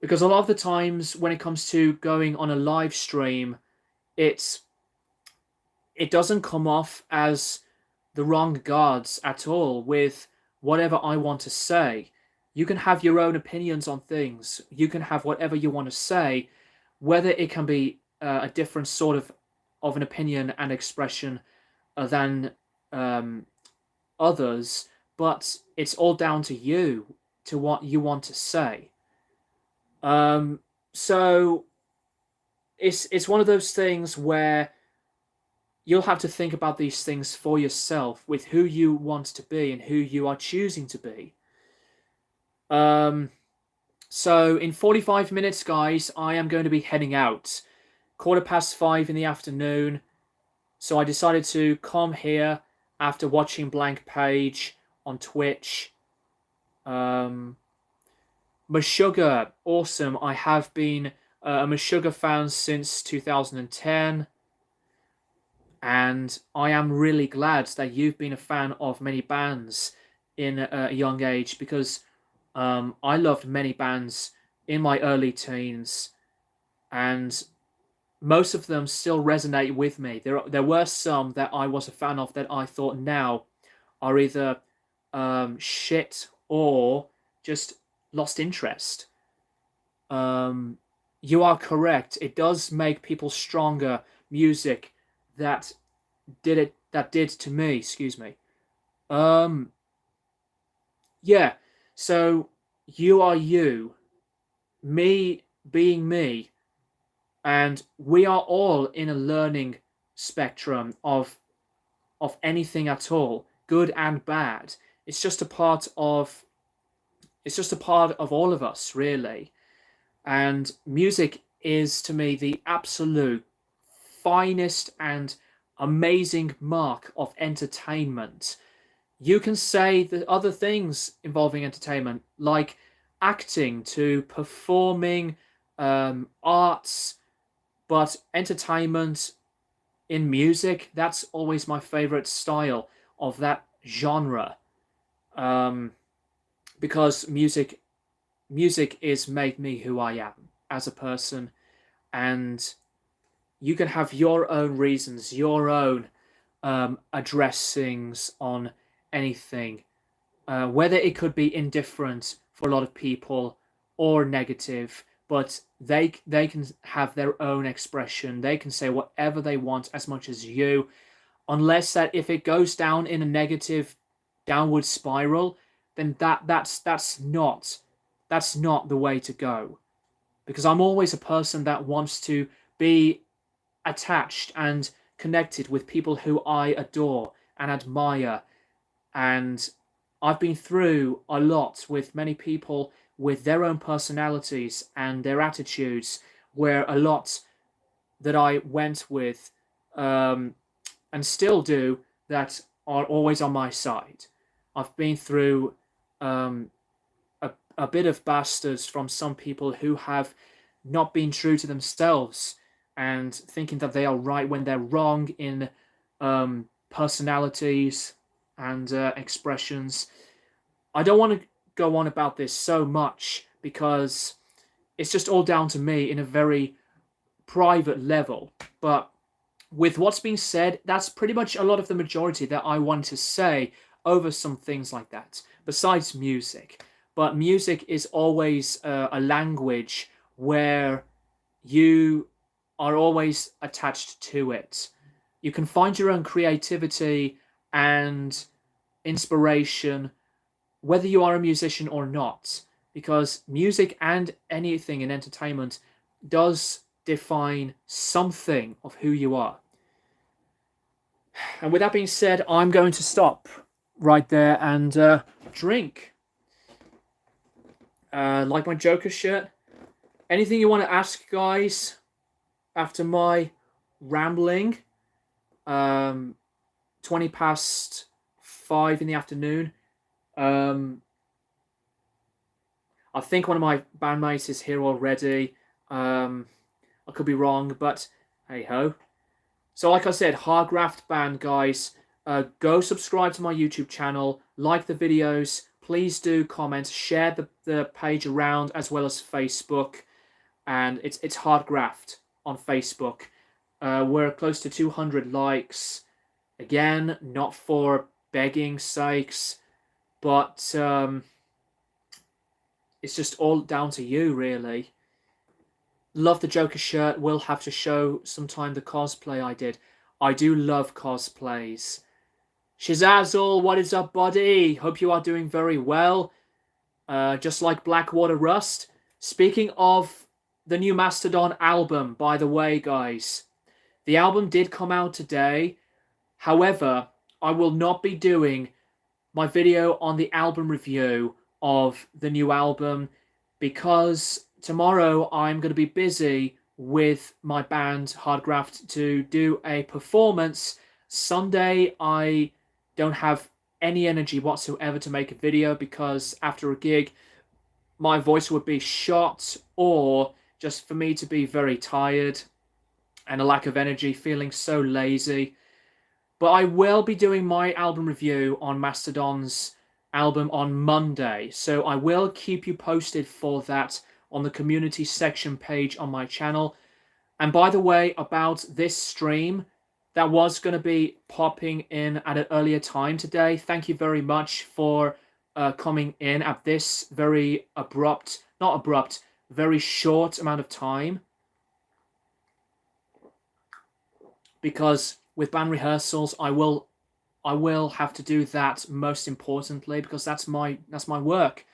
Because a lot of the times when it comes to going on a live stream, it's it doesn't come off as the wrong guards at all with whatever I want to say. You can have your own opinions on things. You can have whatever you want to say, whether it can be a different sort of an opinion and expression than others, but it's all down to you, to what you want to say. So it's one of those things where you'll have to think about these things for yourself with who you want to be and who you are choosing to be. So in 45 minutes, guys, I am going to be heading out. 5:15 in the afternoon. So I decided to come here after watching Blank Page on Twitch. Meshuggah, awesome. I have been a Meshuggah fan since 2010. And I am really glad that you've been a fan of many bands in a young age, because I loved many bands in my early teens, and most of them still resonate with me. There were some that I was a fan of that I thought now are either shit or just lost interest. You are correct. It does make people stronger. Music that did to me. Excuse me. Yeah. So you are you, me being me, and we are all in a learning spectrum of anything at all, good and bad. It's just a part of all of us, really. And music is, to me, the absolute finest and amazing mark of entertainment. You can say the other things involving entertainment, like acting to performing, arts, but entertainment in music, that's always my favorite style of that genre. Because music is made me who I am as a person, and you can have your own reasons, your own addressings on anything, whether it could be indifferent for a lot of people or negative, but they can have their own expression. They can say whatever they want as much as you, unless that if it goes down in a negative downward spiral, then that's not the way to go. Because I'm always a person that wants to be attached and connected with people who I adore and admire. And I've been through a lot with many people with their own personalities and their attitudes, where a lot that I went with and still do that are always on my side. I've been through a bit of bastards from some people who have not been true to themselves and thinking that they are right when they're wrong in personalities and expressions. I don't want to go on about this so much because it's just all down to me in a very private level. But with what's been said, that's pretty much a lot of the majority that I want to say over some things like that, besides music. But music is always a language where you are always attached to it. You can find your own creativity and inspiration, whether you are a musician or not, because music and anything in entertainment does define something of who you are. And with that being said, I'm going to stop right there and drink. Like my Joker shirt. Anything you want to ask, guys, after my rambling? 20 past 5 in the afternoon. I think one of my bandmates is here already. I could be wrong, but hey ho. So like I said, Hardgraft Band, guys. Go subscribe to my YouTube channel, like the videos, please do comment, share the page around as well as Facebook, and it's Hardgraft on Facebook. We're close to 200 likes. Again, not for begging sakes, but it's just all down to you, really. Love the Joker shirt. Will have to show sometime the cosplay I did. I do love cosplays. Shazazzle, what is up, buddy? Hope you are doing very well. Just like Blackwater Rust. Speaking of the new Mastodon album, by the way, guys. The album did come out today. However, I will not be doing my video on the album review of the new album because tomorrow I'm going to be busy with my band Hardgraft to do a performance. Sunday I don't have any energy whatsoever to make a video because after a gig my voice would be shot, or just for me to be very tired and a lack of energy, feeling so lazy. But I will be doing my album review on Mastodon's album on Monday, so I will keep you posted for that on the community section page on my channel. And by the way, about this stream that was going to be popping in at an earlier time today, thank you very much for coming in at this very very short amount of time, because with band rehearsals I will have to do that most importantly, because that's my work.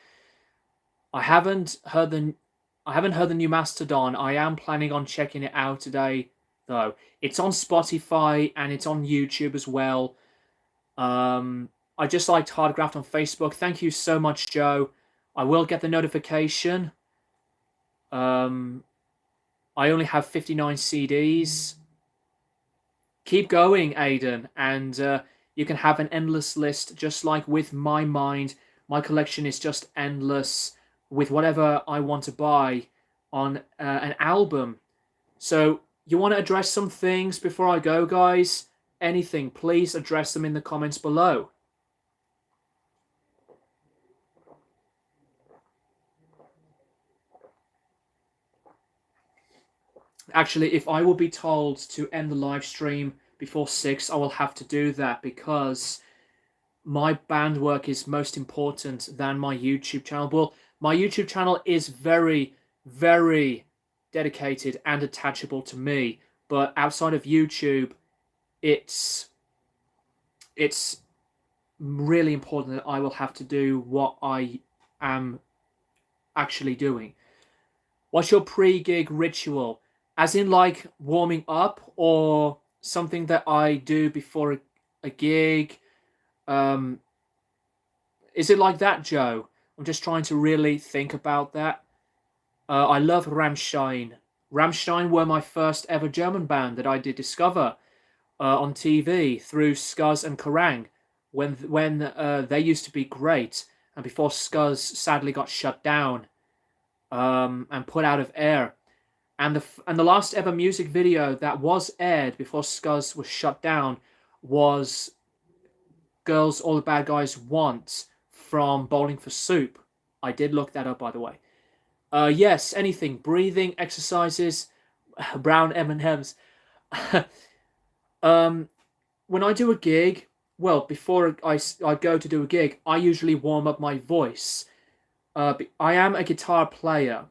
I haven't heard the new Mastodon. I am planning on checking it out today though. It's on Spotify and it's on YouTube as well. I just liked Hardgraft on Facebook. Thank you so much, Joe. I will get the notification. I only have 59 CDs. Keep going, Aiden, and you can have an endless list, just like with my mind. My collection is just endless with whatever I want to buy on an album. So you want to address some things before I go, guys? Anything, please address them in the comments below. Actually, if I will be told to end the live stream before 6, I will have to do that, because my band work is most important than my YouTube channel. Well, my YouTube channel is very, very dedicated and attachable to me, but outside of YouTube, it's really important that I will have to do what I am actually doing. What's your pre-gig ritual? As in like warming up, or something that I do before a gig? Is it like that, Joe? I'm just trying to really think about that. I love Rammstein. Rammstein were my first ever German band that I did discover on TV through Scuzz and Kerrang, when they used to be great, and before Scuzz sadly got shut down and put out of air. And the last ever music video that was aired before Scuzz was shut down was Girls All the Bad Guys Want from Bowling for Soup. I did look that up, by the way. Yes, anything. Breathing exercises, brown M&Ms. When I do a gig, well, before I go to do a gig, I usually warm up my voice. I am a guitar player.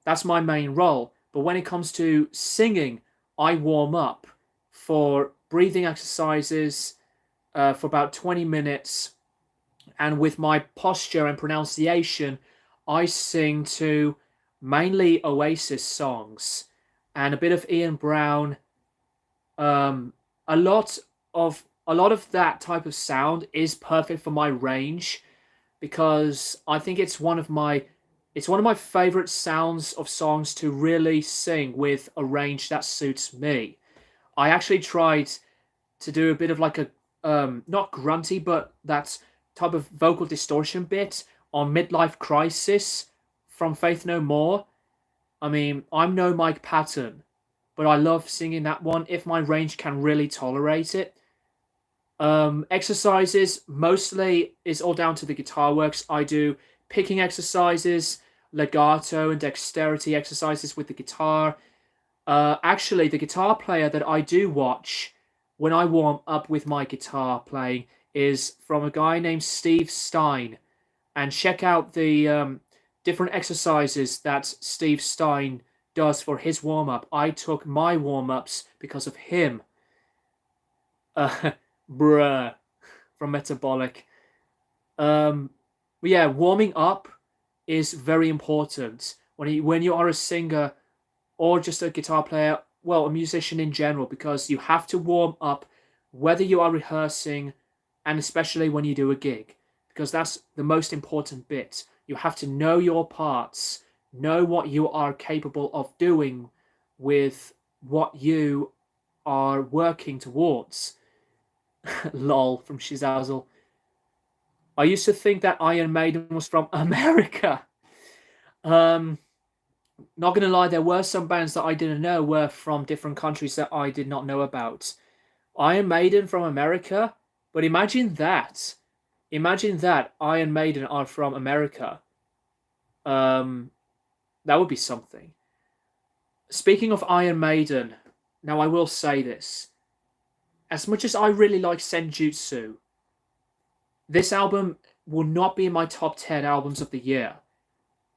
That's my main role. But when it comes to singing, I warm up for breathing exercises for about 20 minutes. And with my posture and pronunciation, I sing to mainly Oasis songs and a bit of Ian Brown, a lot of a lot of that type of sound is perfect for my range because I think it's one of my favorite sounds of songs to really sing with a range that suits me. I actually tried to do a bit of like a not grunty but that type of vocal distortion bit on Midlife Crisis from Faith No More. I mean, I'm no Mike Patton, but I love singing that one if my range can really tolerate it. Exercises mostly is all down to the guitar works. I do picking exercises, legato and dexterity exercises with the guitar. Actually, the guitar player that I do watch when I warm up with my guitar playing is from a guy named Steve Stein. And check out the different exercises that Steve Stein does for his warm up. I took my warm ups because of him. Uh, bruh, from Metabolic. But yeah, warming up is very important when you are a singer or just a guitar player, well, a musician in general, because you have to warm up whether you are rehearsing and especially when you do a gig, because that's the most important bit. You have to know your parts, know what you are capable of doing with what you are working towards. Lol from Shizazzle. I used to think that Iron Maiden was from America. Um, Not gonna lie, there were some bands that I didn't know were from different countries that I did not know about. Iron Maiden from America, but imagine that. Imagine that Iron Maiden are from America. Um, that would be something. Speaking of Iron Maiden, now I will say this. As much as I really like Senjutsu, this album will not be in my top 10 albums of the year.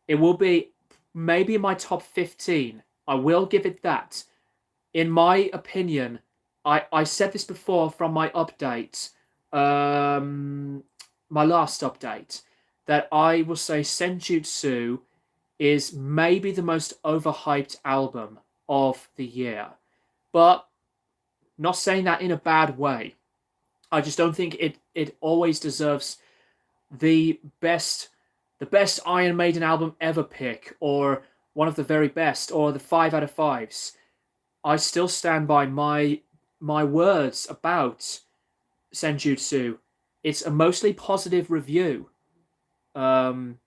It will be maybe in my top 15. I will give it that. In my opinion, I said this before from my update, my last update, that I will say Senjutsu is maybe the most overhyped album of the year. But not saying that in a bad way. I just don't think it always deserves the best Iron Maiden album ever pick, or one of the very best, or the 5 out of 5s. I still stand by my words about Senjutsu. It's a mostly positive review. And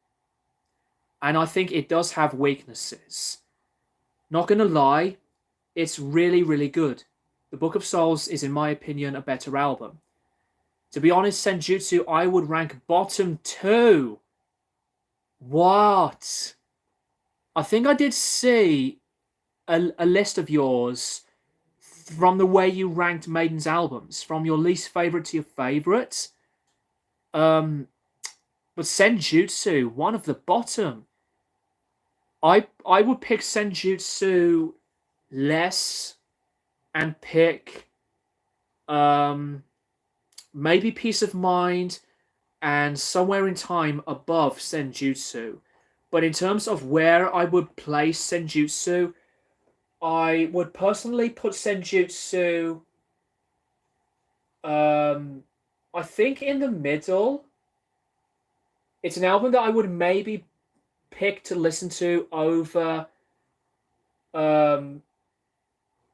I think it does have weaknesses. Not gonna lie, it's really, really good. The Book of Souls is, in my opinion, a better album. To be honest, Senjutsu I would rank bottom 2. What? I think I did see a list of yours from the way you ranked Maiden's albums, from your least favorite to your favorite. But Senjutsu, one of the bottom. I would pick Senjutsu less and pick maybe Peace of Mind and Somewhere in Time above Senjutsu. But in terms of where I would place Senjutsu, I would personally put Senjutsu, I think, in the middle. It's an album that I would maybe pick to listen to over A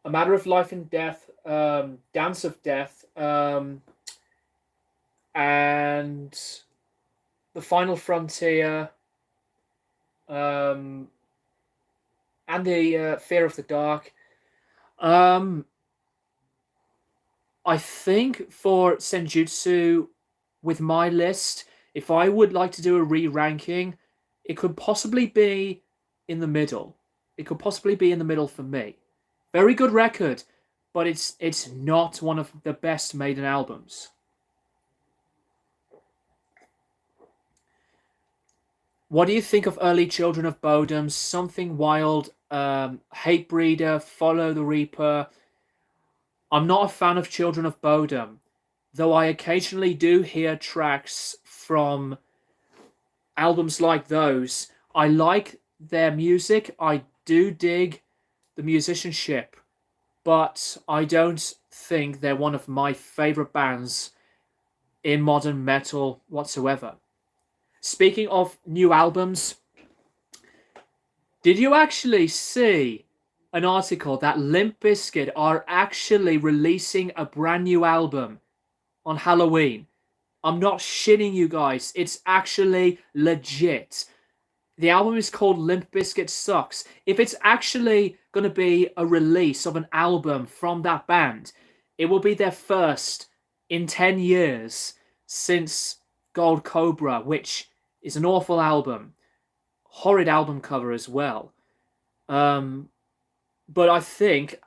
Matter of Life and Death, Dance of Death, and The Final Frontier, and the Fear of the Dark. I think for Senjutsu, with my list, if I would like to do a re-ranking, it could possibly be in the middle. It could possibly be in the middle for me. Very good record, but it's not one of the best Maiden albums. What do you think of early Children of Bodom, Something Wild, Hatebreeder, Follow the Reaper? I'm not a fan of Children of Bodom, though I occasionally do hear tracks from albums like those. I like their music. I do dig the musicianship, but I don't think they're one of my favorite bands in modern metal whatsoever. Speaking of new albums, did you actually see an article that Limp Bizkit are actually releasing a brand new album on Halloween? I'm not shitting you guys. It's actually legit. The album is called Limp Bizkit Sucks. If it's actually going to be a release of an album from that band, it will be their first in 10 years since Gold Cobra, which is an awful album. Horrid album cover as well. But I think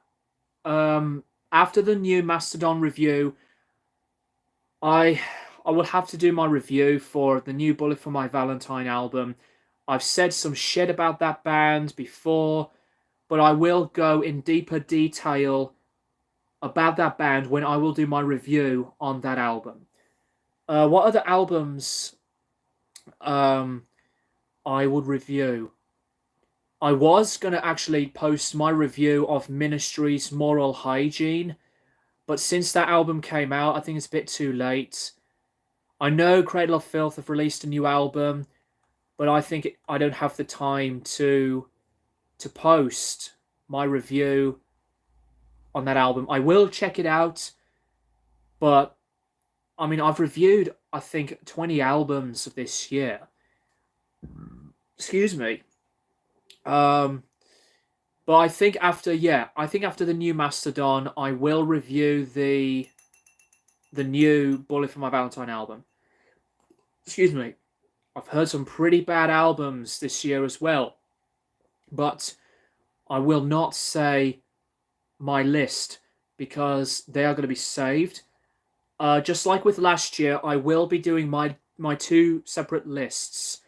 after the new Mastodon review, I will have to do my review for the new Bullet for My Valentine album. I've said some shit about that band before, but I will go in deeper detail about that band when I will do my review on that album. What other albums I would review? I was going to actually post my review of Ministry's Moral Hygiene, but since that album came out, I think it's a bit too late. I know Cradle of Filth have released a new album, but I think I don't have the time to post my review on that album. I will check it out, but I mean, I've reviewed, I think, 20 albums of this year. Excuse me. But I think after the new Mastodon, I will review the new Bullet for My Valentine album. Excuse me. I've heard some pretty bad albums this year as well, but I will not say my list because they are going to be saved. Just like with last year, I will be doing my two separate lists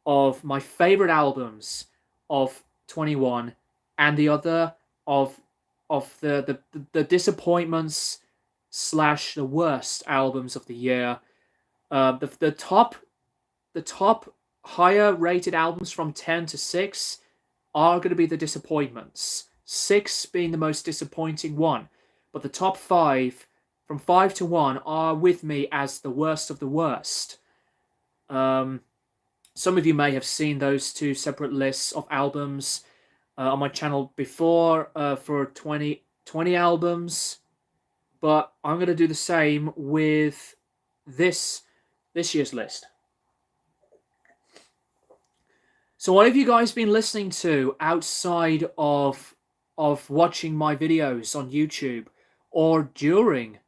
of my favorite albums of 21 and the other of the disappointments / the worst albums of the year. The top higher rated albums from 10 to 6 are going to be the disappointments. 6 being the most disappointing one, but the top 5 from 5 to 1 are with me as the worst of the worst. Some of you may have seen those two separate lists of albums on my channel before for 20 albums, but I'm going to do the same with this year's list. So what have you guys been listening to outside of watching my videos on YouTube or during?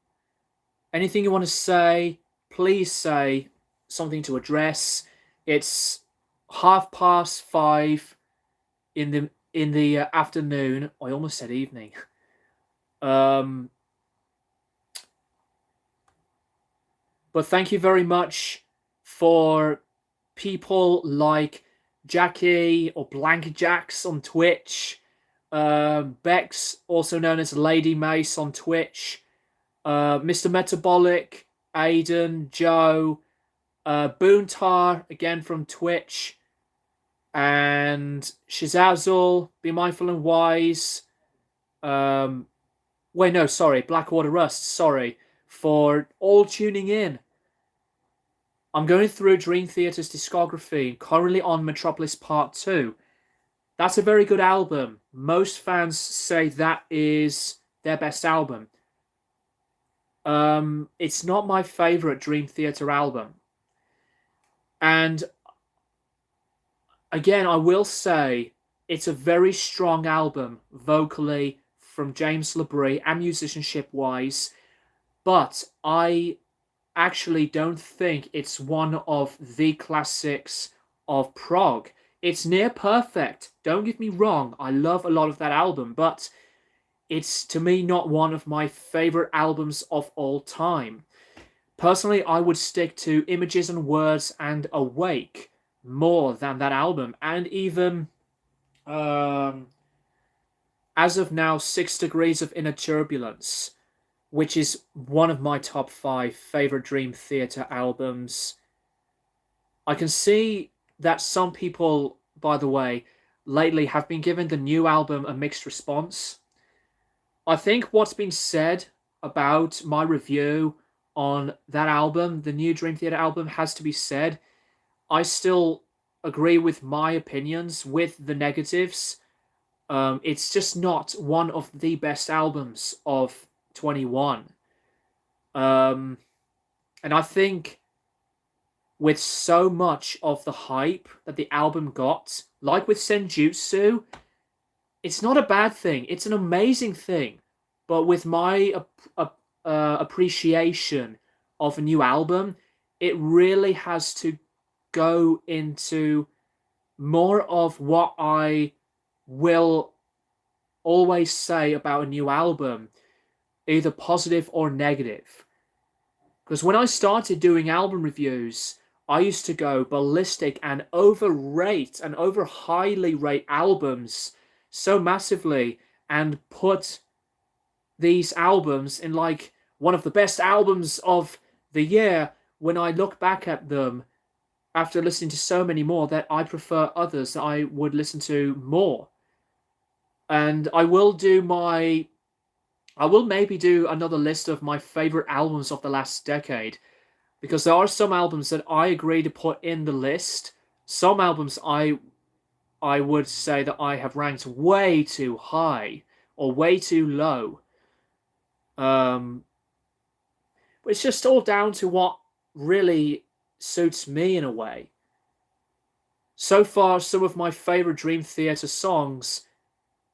Anything you want to say, please say something to address. It's 5:30 in the afternoon. I almost said evening. But thank you very much for people like Jackie or Blank Jacks on Twitch, Bex, also known as Lady Mace on Twitch, Mr. Metabolic, Aiden, Joe, Boontar, again from Twitch, and Shazazzle, Be Mindful and Wise, Blackwater Rust, sorry, for all tuning in. I'm going through Dream Theater's discography, currently on Metropolis Part 2. That's a very good album. Most fans say that is their best album. It's not my favorite Dream Theater album. And again, I will say it's a very strong album vocally from James LaBrie and musicianship-wise, but I actually don't think it's one of the classics of prog. It's near perfect. Don't get me wrong. I love a lot of that album, but it's, to me, not one of my favorite albums of all time. Personally, I would stick to Images and Words and Awake more than that album. And even, as of now, 6 Degrees of Inner Turbulence, which is one of my top 5 favorite Dream Theater albums. I can see that some people, by the way, lately have been giving the new album a mixed response. I think what's been said about my review on that album, the new Dream Theater album, has to be said. I still agree with my opinions with the negatives. It's just not one of the best albums of 21. Um, and I think with so much of the hype that the album got, like with Senjutsu, it's not a bad thing. It's an amazing thing. But with my appreciation of a new album, it really has to go into more of what I will always say about a new album, either positive or negative. Because when I started doing album reviews, I used to go ballistic and overrate and over highly rate albums so massively and put these albums in like one of the best albums of the year when I look back at them after listening to so many more that I prefer others that I would listen to more. And I will maybe do another list of my favorite albums of the last decade, because there are some albums that I agree to put in the list. Some albums I would say that I have ranked way too high or way too low. But it's just all down to what really suits me in a way. So far, some of my favorite Dream Theater songs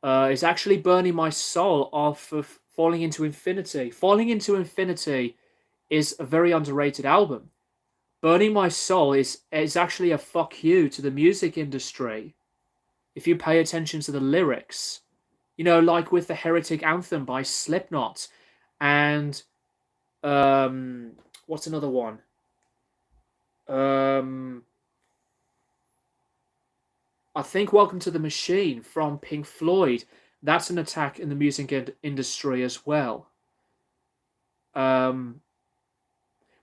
is actually Burning My Soul off of Falling Into Infinity. Falling Into Infinity is a very underrated album. Burning My Soul is actually a fuck you to the music industry if you pay attention to the lyrics. You know, like with the Heretic Anthem by Slipknot and what's another one? I think Welcome to the Machine from Pink Floyd. That's an attack in the music industry as well. But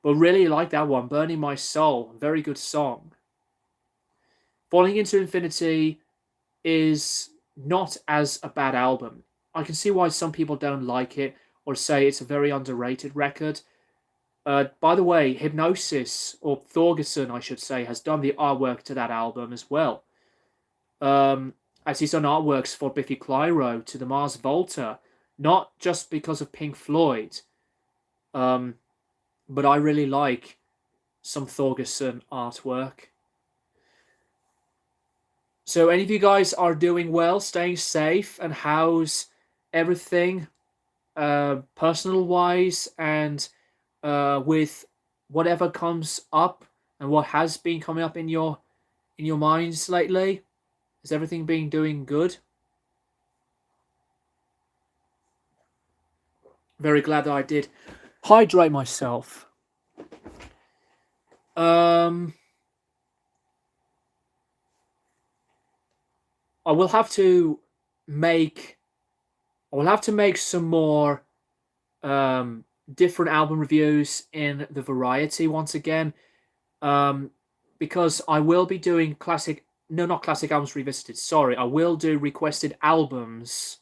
really like that one, Burning My Soul. Very good song. Falling Into Infinity is not as a bad album. I can see why some people don't like it or say it's a very underrated record. By the way, Hypnosis, or Thorgerson, I should say, has done the artwork to that album as well. As he's done artworks for Biffy Clyro to the Mars Volta, not just because of Pink Floyd, but I really like some Thorgerson artwork. So any of you guys are doing well, staying safe, and how's everything personal wise and with whatever comes up and what has been coming up in your minds lately? Has everything been doing good? Very glad that I did hydrate myself. I will have to make some more different album reviews in the variety once again, because I will be doing not classic albums revisited. Sorry, I will do requested albums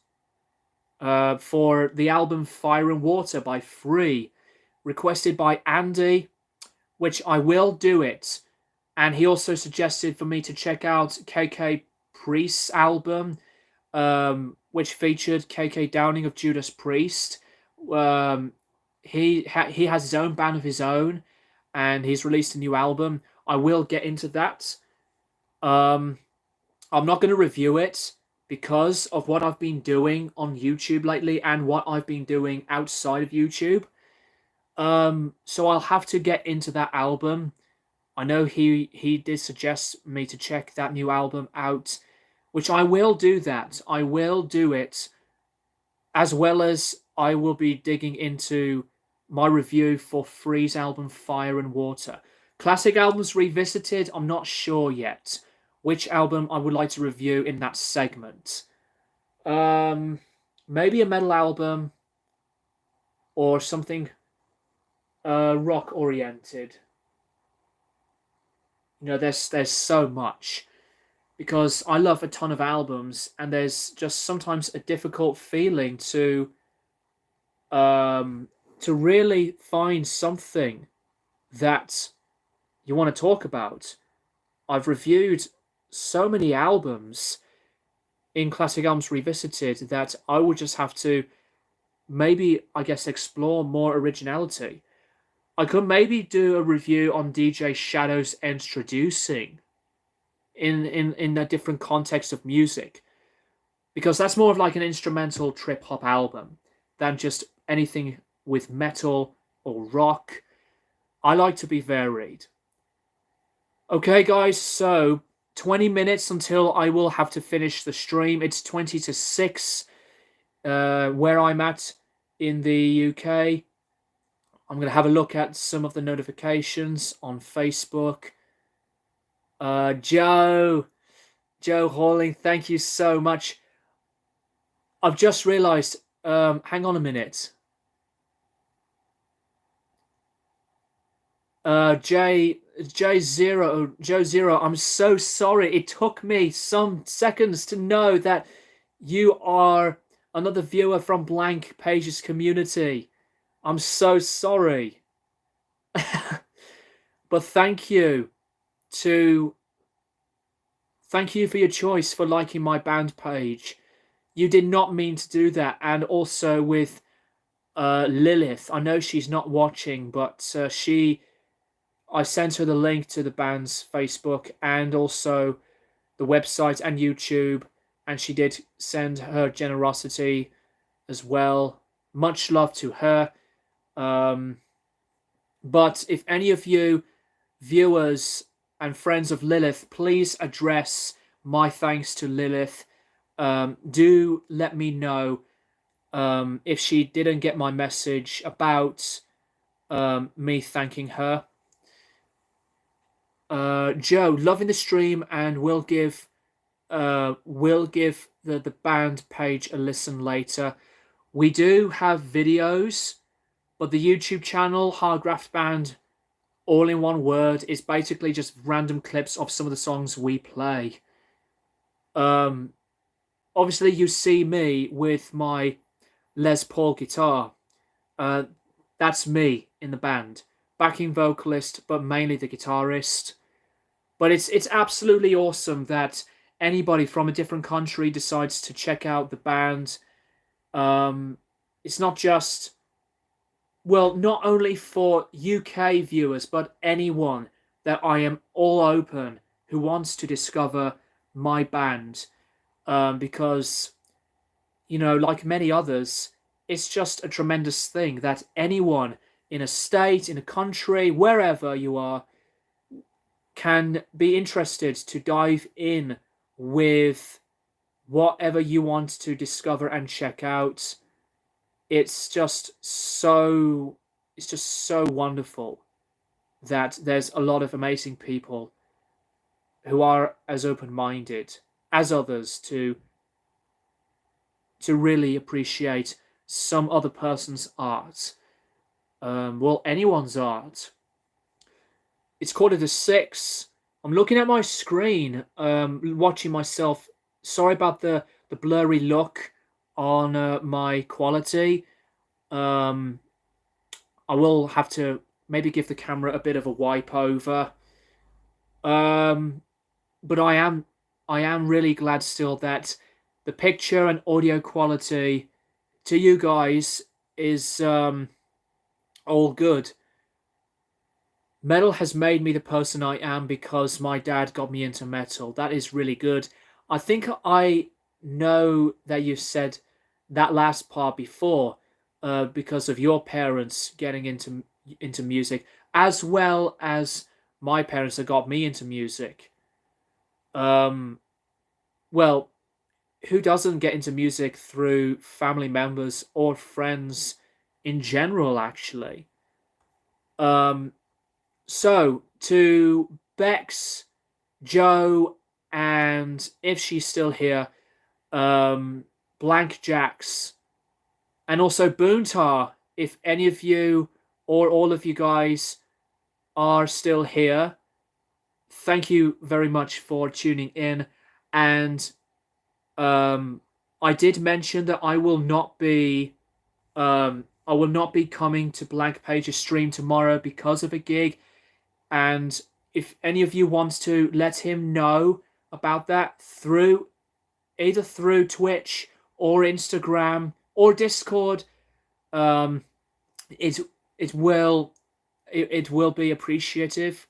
for the album Fire and Water by Free, requested by Andy, which I will do it. And he also suggested for me to check out KK Priest's album, which featured KK Downing of Judas Priest. He has his own band of his own, and he's released a new album. I will get into that. I'm not going to review it because of what I've been doing on YouTube lately and what I've been doing outside of YouTube. So I'll have to get into that album. I know he did suggest me to check that new album out, which I will do that. I will do it, as well as I will be digging into my review for Free's album Fire and Water. Classic albums revisited, I'm not sure yet which album I would like to review in that segment. Maybe a metal album or something rock oriented. You know, there's so much, because I love a ton of albums, and there's just sometimes a difficult feeling to to really find something that you want to talk about. I've reviewed so many albums in Classic Albums Revisited that I would just have to maybe, I guess, explore more originality. I could maybe do a review on DJ Shadow's Introducing in a different context of music, because that's more of like an instrumental trip hop album than just anything with metal or rock. I like to be varied. Okay, guys, so 20 minutes until I will have to finish the stream. It's 20 to 6 where I'm at in the UK. I'm going to have a look at some of the notifications on Facebook. Joe Halling, thank you so much. I've just realized, hang on a minute. Joe Zero, I'm so sorry. It took me some seconds to know that you are another viewer from Blank Pages community. I'm so sorry. But thank you for your choice for liking my band page. You did not mean to do that. And also with Lilith, I know she's not watching, but I sent her the link to the band's Facebook and also the website and YouTube, and she did send her generosity as well. Much love to her. But if any of you viewers and friends of Lilith, please address my thanks to Lilith. Do let me know if she didn't get my message about me thanking her. Joe, loving the stream, and we'll give the band page a listen later. We do have videos, but the YouTube channel, Hardgraft Band, all in one word, is basically just random clips of some of the songs we play. Obviously, you see me with my Les Paul guitar. That's me in the band, backing vocalist, but mainly the guitarist. But it's absolutely awesome that anybody from a different country decides to check out the band. It's not just, well, not only for UK viewers, but anyone that I am all open who wants to discover my band. Because, you know, like many others, it's just a tremendous thing that anyone in a state, in a country, wherever you are, can be interested to dive in with whatever you want to discover and check out. It's just so wonderful that there's a lot of amazing people who are as open-minded as others to really appreciate some other person's art. Well, anyone's art. It's 5:45. I'm looking at my screen, watching myself. Sorry about the blurry look on my quality. I will have to maybe give the camera a bit of a wipe over. But I am really glad still that the picture and audio quality to you guys is all good. Metal has made me the person I am because my dad got me into metal. That is really good. I think I know that you said that last part before, because of your parents getting into music, as well as my parents that got me into music. Well, who doesn't get into music through family members or friends in general, actually? So, to Bex, Joe, and if she's still here, Blank Jacks, and also Boontar, if any of you or all of you guys are still here, thank you very much for tuning in. And I did mention that I will not be I will not be coming to Blank Page's stream tomorrow because of a gig. And if any of you wants to let him know about that either through Twitch or Instagram or Discord, um, it it will it will be appreciative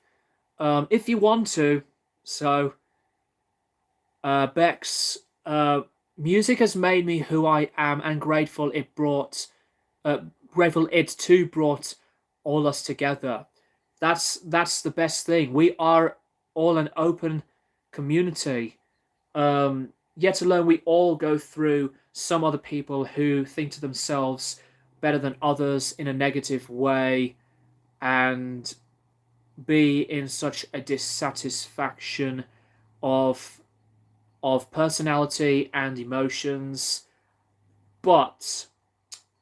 if you want to. So, Bex, music has made me who I am, and grateful it too brought all us together. That's the best thing. We are all an open community. Yet alone, we all go through some other people who think to themselves better than others in a negative way, and be in such a dissatisfaction of personality and emotions. But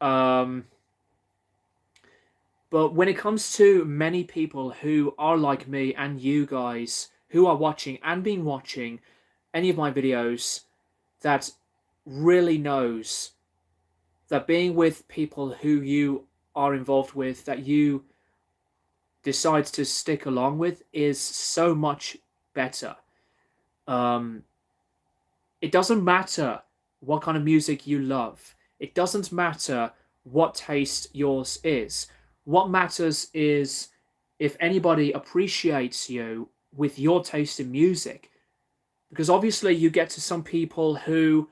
when it comes to many people who are like me and you guys who are watching and been watching any of my videos, that really knows that being with people who you are involved with, that you decide to stick along with, is so much better. It doesn't matter what kind of music you love. It doesn't matter what taste yours is. What matters is if anybody appreciates you with your taste in music. Because obviously you get to some people who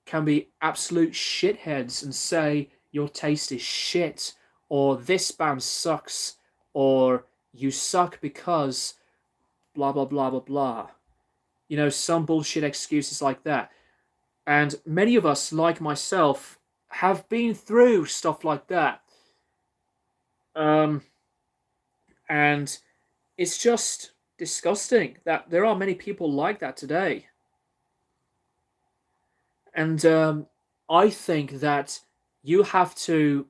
can be absolute shitheads and say your taste is shit, or this band sucks, or you suck because blah blah blah blah blah. You know, some bullshit excuses like that. And many of us, like myself, have been through stuff like that. And it's just disgusting that there are many people like that today. And I think that you have to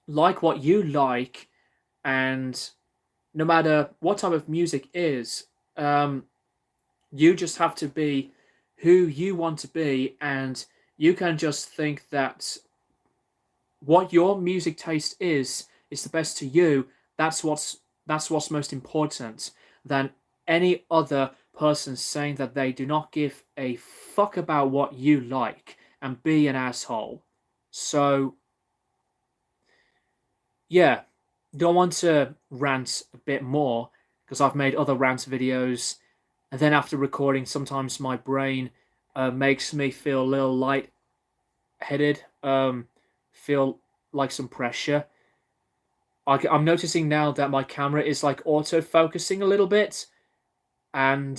like what you like, and no matter what type of music is, you just have to be who you want to be, and you can just think that what your music taste is the best to you. That's what's most important than any other person saying that they do not give a fuck about what you like and be an asshole. So yeah, don't want to rant a bit more because I've made other rant videos, and then after recording, sometimes my brain makes me feel a little light-headed, feel like some pressure. I'm noticing now that my camera is like auto-focusing a little bit, and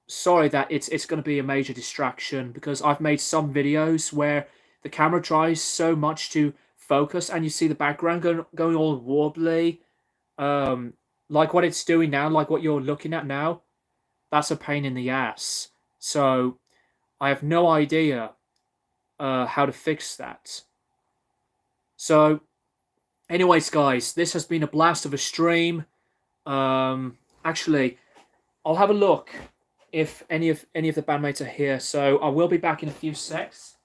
sorry that it's going to be a major distraction, because I've made some videos where the camera tries so much to focus and you see the background going all wobbly, like what it's doing now, like what you're looking at now. That's a pain in the ass. So I have no idea how to fix that. So anyways, guys, this has been a blast of a stream. Actually, I'll have a look if any of the bandmates are here. So I will be back in a few secs.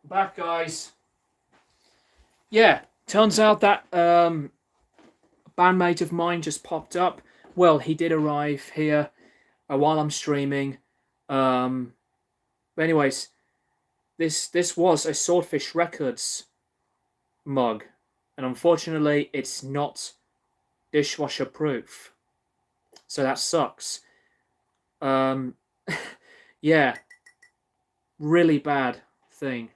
Back, guys. Yeah, turns out that a bandmate of mine just popped up. Well, he did arrive here while I'm streaming. But anyways, this was a Swordfish Records mug, and unfortunately, it's not dishwasher proof. So that sucks. Yeah, really bad thing.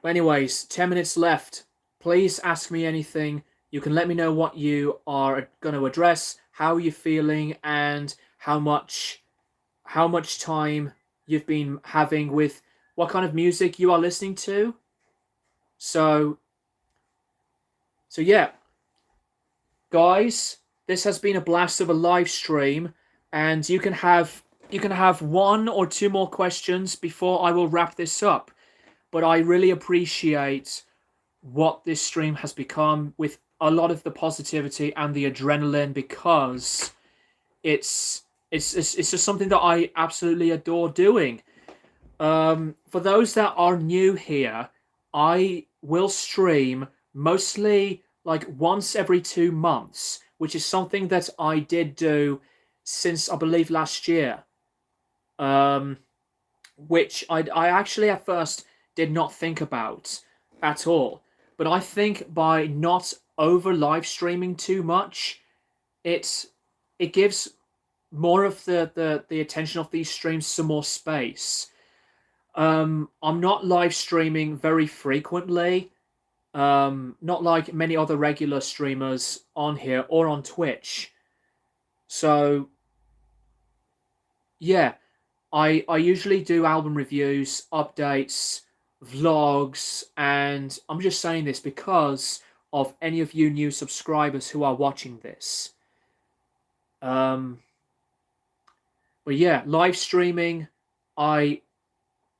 But anyways, 10 minutes left. Please ask me anything. You can let me know what you are going to address, how you're feeling, and how much time you've been having with what kind of music you are listening to. So yeah. Guys, this has been a blast of a live stream. and you can have one or two more questions before I will wrap this up. But I really appreciate what this stream has become with a lot of the positivity and the adrenaline, because it's just something that I absolutely adore doing. For those that are new here, I will stream mostly like once every 2 months, which is something that I did do since I believe last year. Um, which I actually at first did not think about at all. But I think by not over live streaming too much, it it gives more of the attention of these streams some more space. I'm not live streaming very frequently. Not like many other regular streamers on here or on Twitch. So yeah, I usually do album reviews, updates, vlogs, and I'm just saying this because of any of you new subscribers who are watching this. Um, but yeah, live streaming, I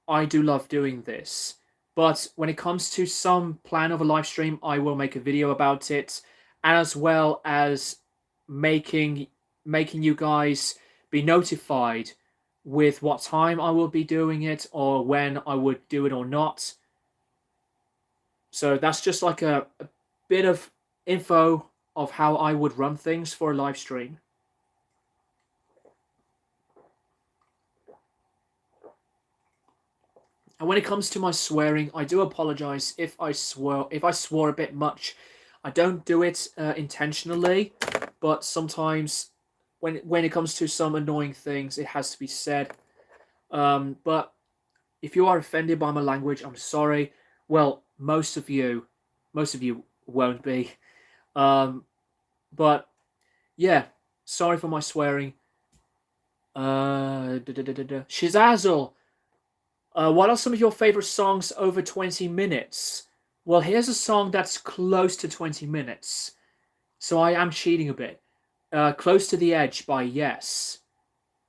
I do love doing this. But when it comes to some plan of a live stream, I will make a video about it, as well as making making you guys be notified with what time I will be doing it or when I would do it or not. So that's just like a bit of info of how I would run things for a live stream. And when it comes to my swearing, I do apologize if I swore a bit much. I don't do it intentionally, but sometimes when it comes to some annoying things, it has to be said. But if you are offended by my language, I'm sorry. Well, most of you won't be. Um, but yeah, sorry for my swearing. Shizazzle, what are some of your favorite songs over 20 minutes? Well, here's a song that's close to 20 minutes. So I am cheating a bit. Close to the Edge by Yes.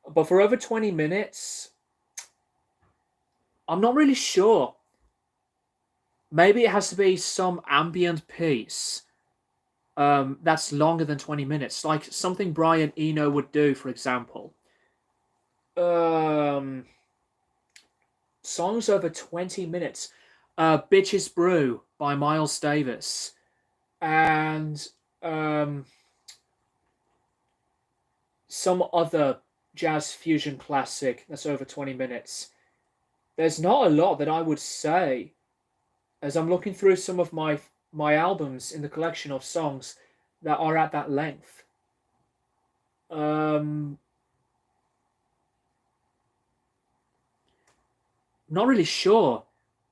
But for over 20 minutes, I'm not really sure. Maybe it has to be some ambient piece that's longer than 20 minutes. Like something Brian Eno would do, for example. Um, Songs over 20 minutes. Bitches Brew by Miles Davis. And some other jazz fusion classic that's over 20 minutes. There's not a lot that I would say as I'm looking through some of my albums in the collection of songs that are at that length. Not really sure,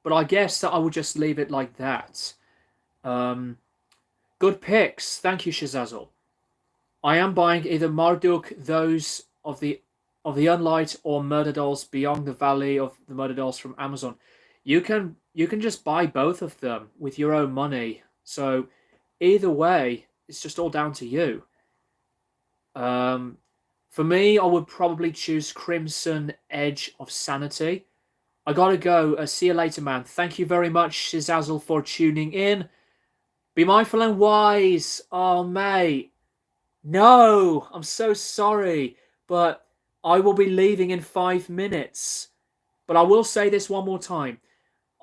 but I guess that I would just leave it like that. Um, Good picks. Thank you, Shazazzle. I am buying either Marduk, Those of the Unlight, or Murder Dolls Beyond the Valley of the Murder Dolls from Amazon. You can just buy both of them with your own money. So either way, it's just all down to you. For me, I would probably choose Crimson Edge of Sanity. I gotta go. See you later, man. Thank you very much, Shizazzle, for tuning in. Be mindful and wise. Oh, mate. No, I'm so sorry, but I will be leaving in 5 minutes. But I will say this one more time.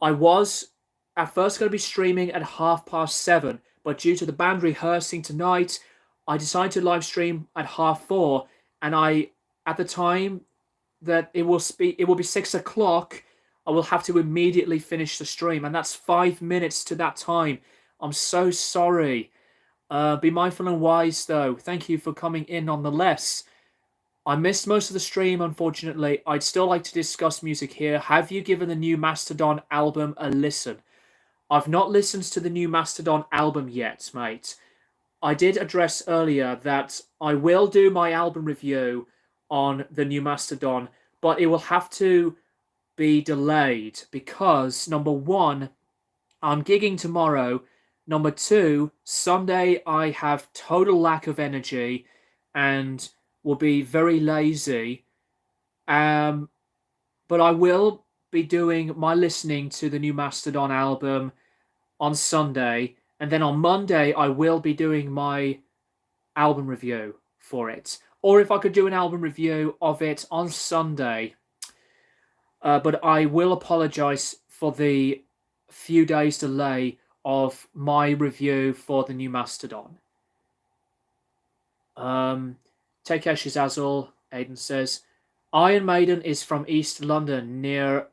I was at first going to be streaming at 7:30, but due to the band rehearsing tonight, I decided to live stream at 4:30, and at the time that it will be 6 o'clock, I will have to immediately finish the stream, and that's 5 minutes to that time. I'm so sorry. Be mindful and wise, though. Thank you for coming in nonetheless. I missed most of the stream, unfortunately. I'd still like to discuss music here. Have you given the new Mastodon album a listen? I've not listened to the new Mastodon album yet, mate. I did address earlier that I will do my album review on the new Mastodon, but it will have to be delayed because, number one, I'm gigging tomorrow. Number two, Sunday I have total lack of energy, and will be very lazy. Um, but I will be doing my listening to the new Mastodon album on Sunday, and then on Monday I will be doing my album review for it. Or if I could do an album review of it on Sunday. But I will apologize for the few days delay of my review for the new Mastodon. Take care, Shizazul. Aiden says, Iron Maiden is from East London, near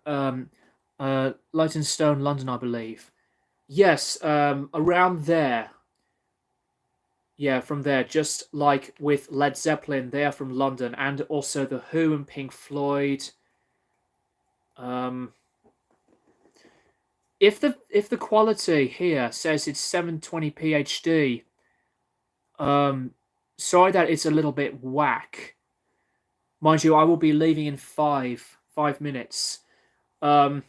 Leytonstone, London, I believe. Yes, around there. Yeah, from there, just like with Led Zeppelin, they are from London, and also The Who and Pink Floyd. If the quality here says it's 720p HD, sorry that it's a little bit whack. Mind you, I will be leaving in five minutes. But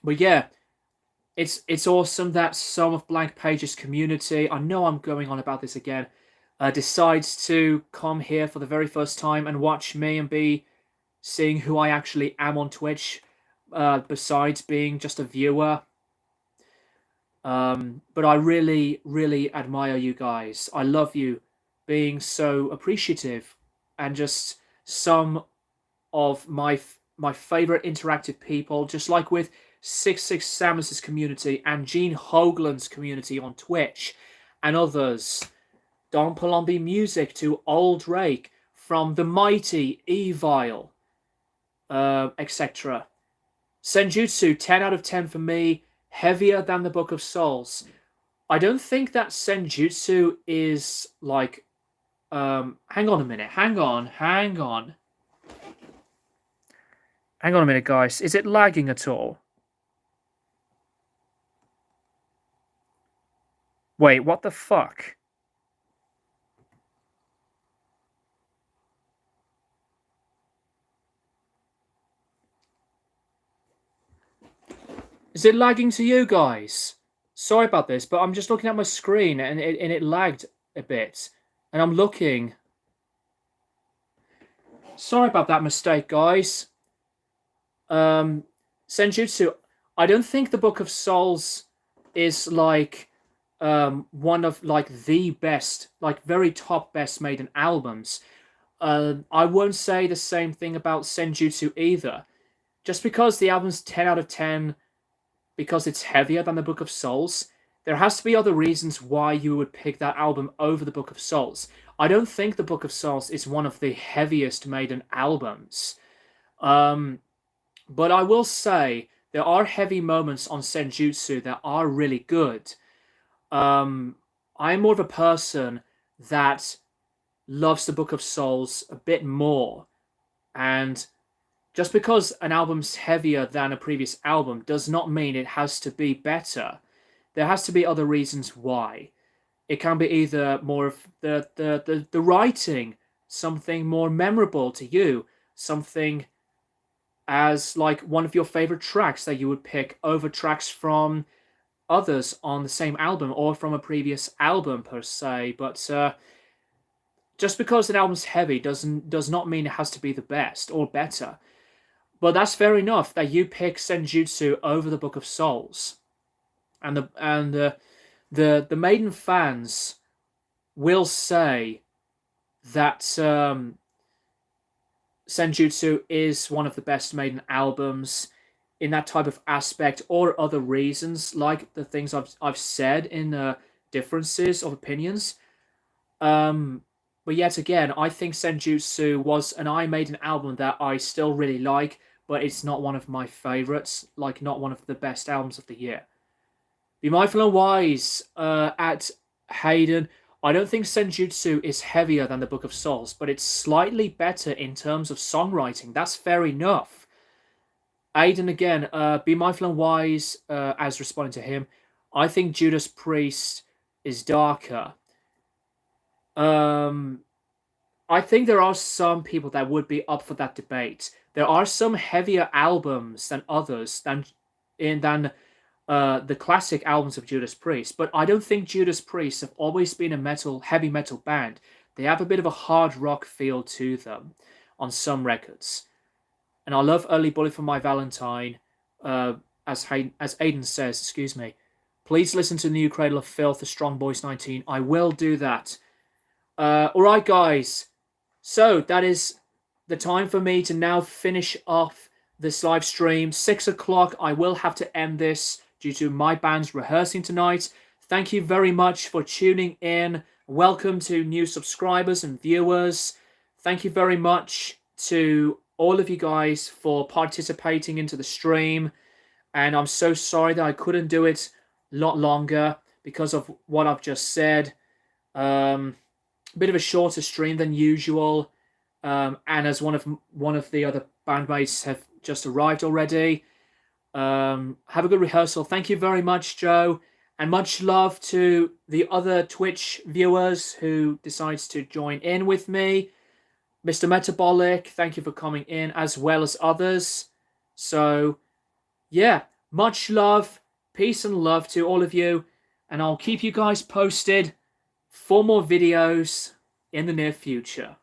yeah, it's awesome that some of Blank Page's community, I know I'm going on about this again, decides to come here for the very first time and watch me and be seeing who I actually am on Twitch, besides being just a viewer. But I really, really admire you guys. I love you being so appreciative, and just some of my favorite interactive people, just like with 66 Samus's community and Gene Hoagland's community on Twitch and others. Don Palombi Music to Old Rake, from the mighty Evil, etc. Senjutsu, 10 out of 10 for me. Heavier than the Book of Souls. I don't think that Senjutsu is like... hang on a minute. Hang on. Hang on a minute, guys. Is it lagging at all? Wait, what the fuck? Is it lagging to you guys? Sorry about this, but I'm just looking at my screen and it lagged a bit. And I'm looking. Sorry about that mistake, guys. Senjutsu, I don't think the Book of Souls is like one of like the best, like very top best Maiden albums. I won't say the same thing about Senjutsu either. Just because the album's 10 out of 10, because it's heavier than the Book of Souls, there has to be other reasons why you would pick that album over the Book of Souls. I don't think the Book of Souls is one of the heaviest Maiden albums. But I will say there are heavy moments on Senjutsu that are really good. I'm more of a person that loves the Book of Souls a bit more. And just because an album's heavier than a previous album does not mean it has to be better. There has to be other reasons why. It can be either more of the writing, something more memorable to you, something as like one of your favorite tracks that you would pick over tracks from others on the same album or from a previous album per se. But just because an album's heavy does not mean it has to be the best or better. But that's fair enough that you pick Senjutsu over the Book of Souls, and the Maiden fans will say that Senjutsu is one of the best Maiden albums in that type of aspect, or other reasons like the things I've said in differences of opinions. But yet again, I think Senjutsu was an Iron Maiden album that I still really like, but it's not one of my favorites, like not one of the best albums of the year. Be mindful and wise at Hayden. I don't think Senjutsu is heavier than the Book of Souls, but it's slightly better in terms of songwriting. That's fair enough. Aiden again, be mindful and wise as responding to him. I think Judas Priest is darker. I think there are some people that would be up for that debate. There are some heavier albums than others than the classic albums of Judas Priest, but I don't think Judas Priest have always been a heavy metal band. They have a bit of a hard rock feel to them on some records. And I love Early Bullet for My Valentine. As Aiden says, excuse me, please listen to the new Cradle of Filth, the Strong Boys 19. I will do that. Alright, guys. So, that is the time for me to now finish off this live stream. 6 o'clock, I will have to end this due to my band's rehearsing tonight. Thank you very much for tuning in. Welcome to new subscribers and viewers. Thank you very much to all of you guys for participating into the stream. And I'm so sorry that I couldn't do it a lot longer because of what I've just said. A bit of a shorter stream than usual. And as one of the other bandmates have just arrived already. Have a good rehearsal. Thank you very much, Joe. And much love to the other Twitch viewers who decides to join in with me. Mr. Metabolic, thank you for coming in, as well as others. So, yeah, much love, peace and love to all of you. And I'll keep you guys posted for more videos in the near future.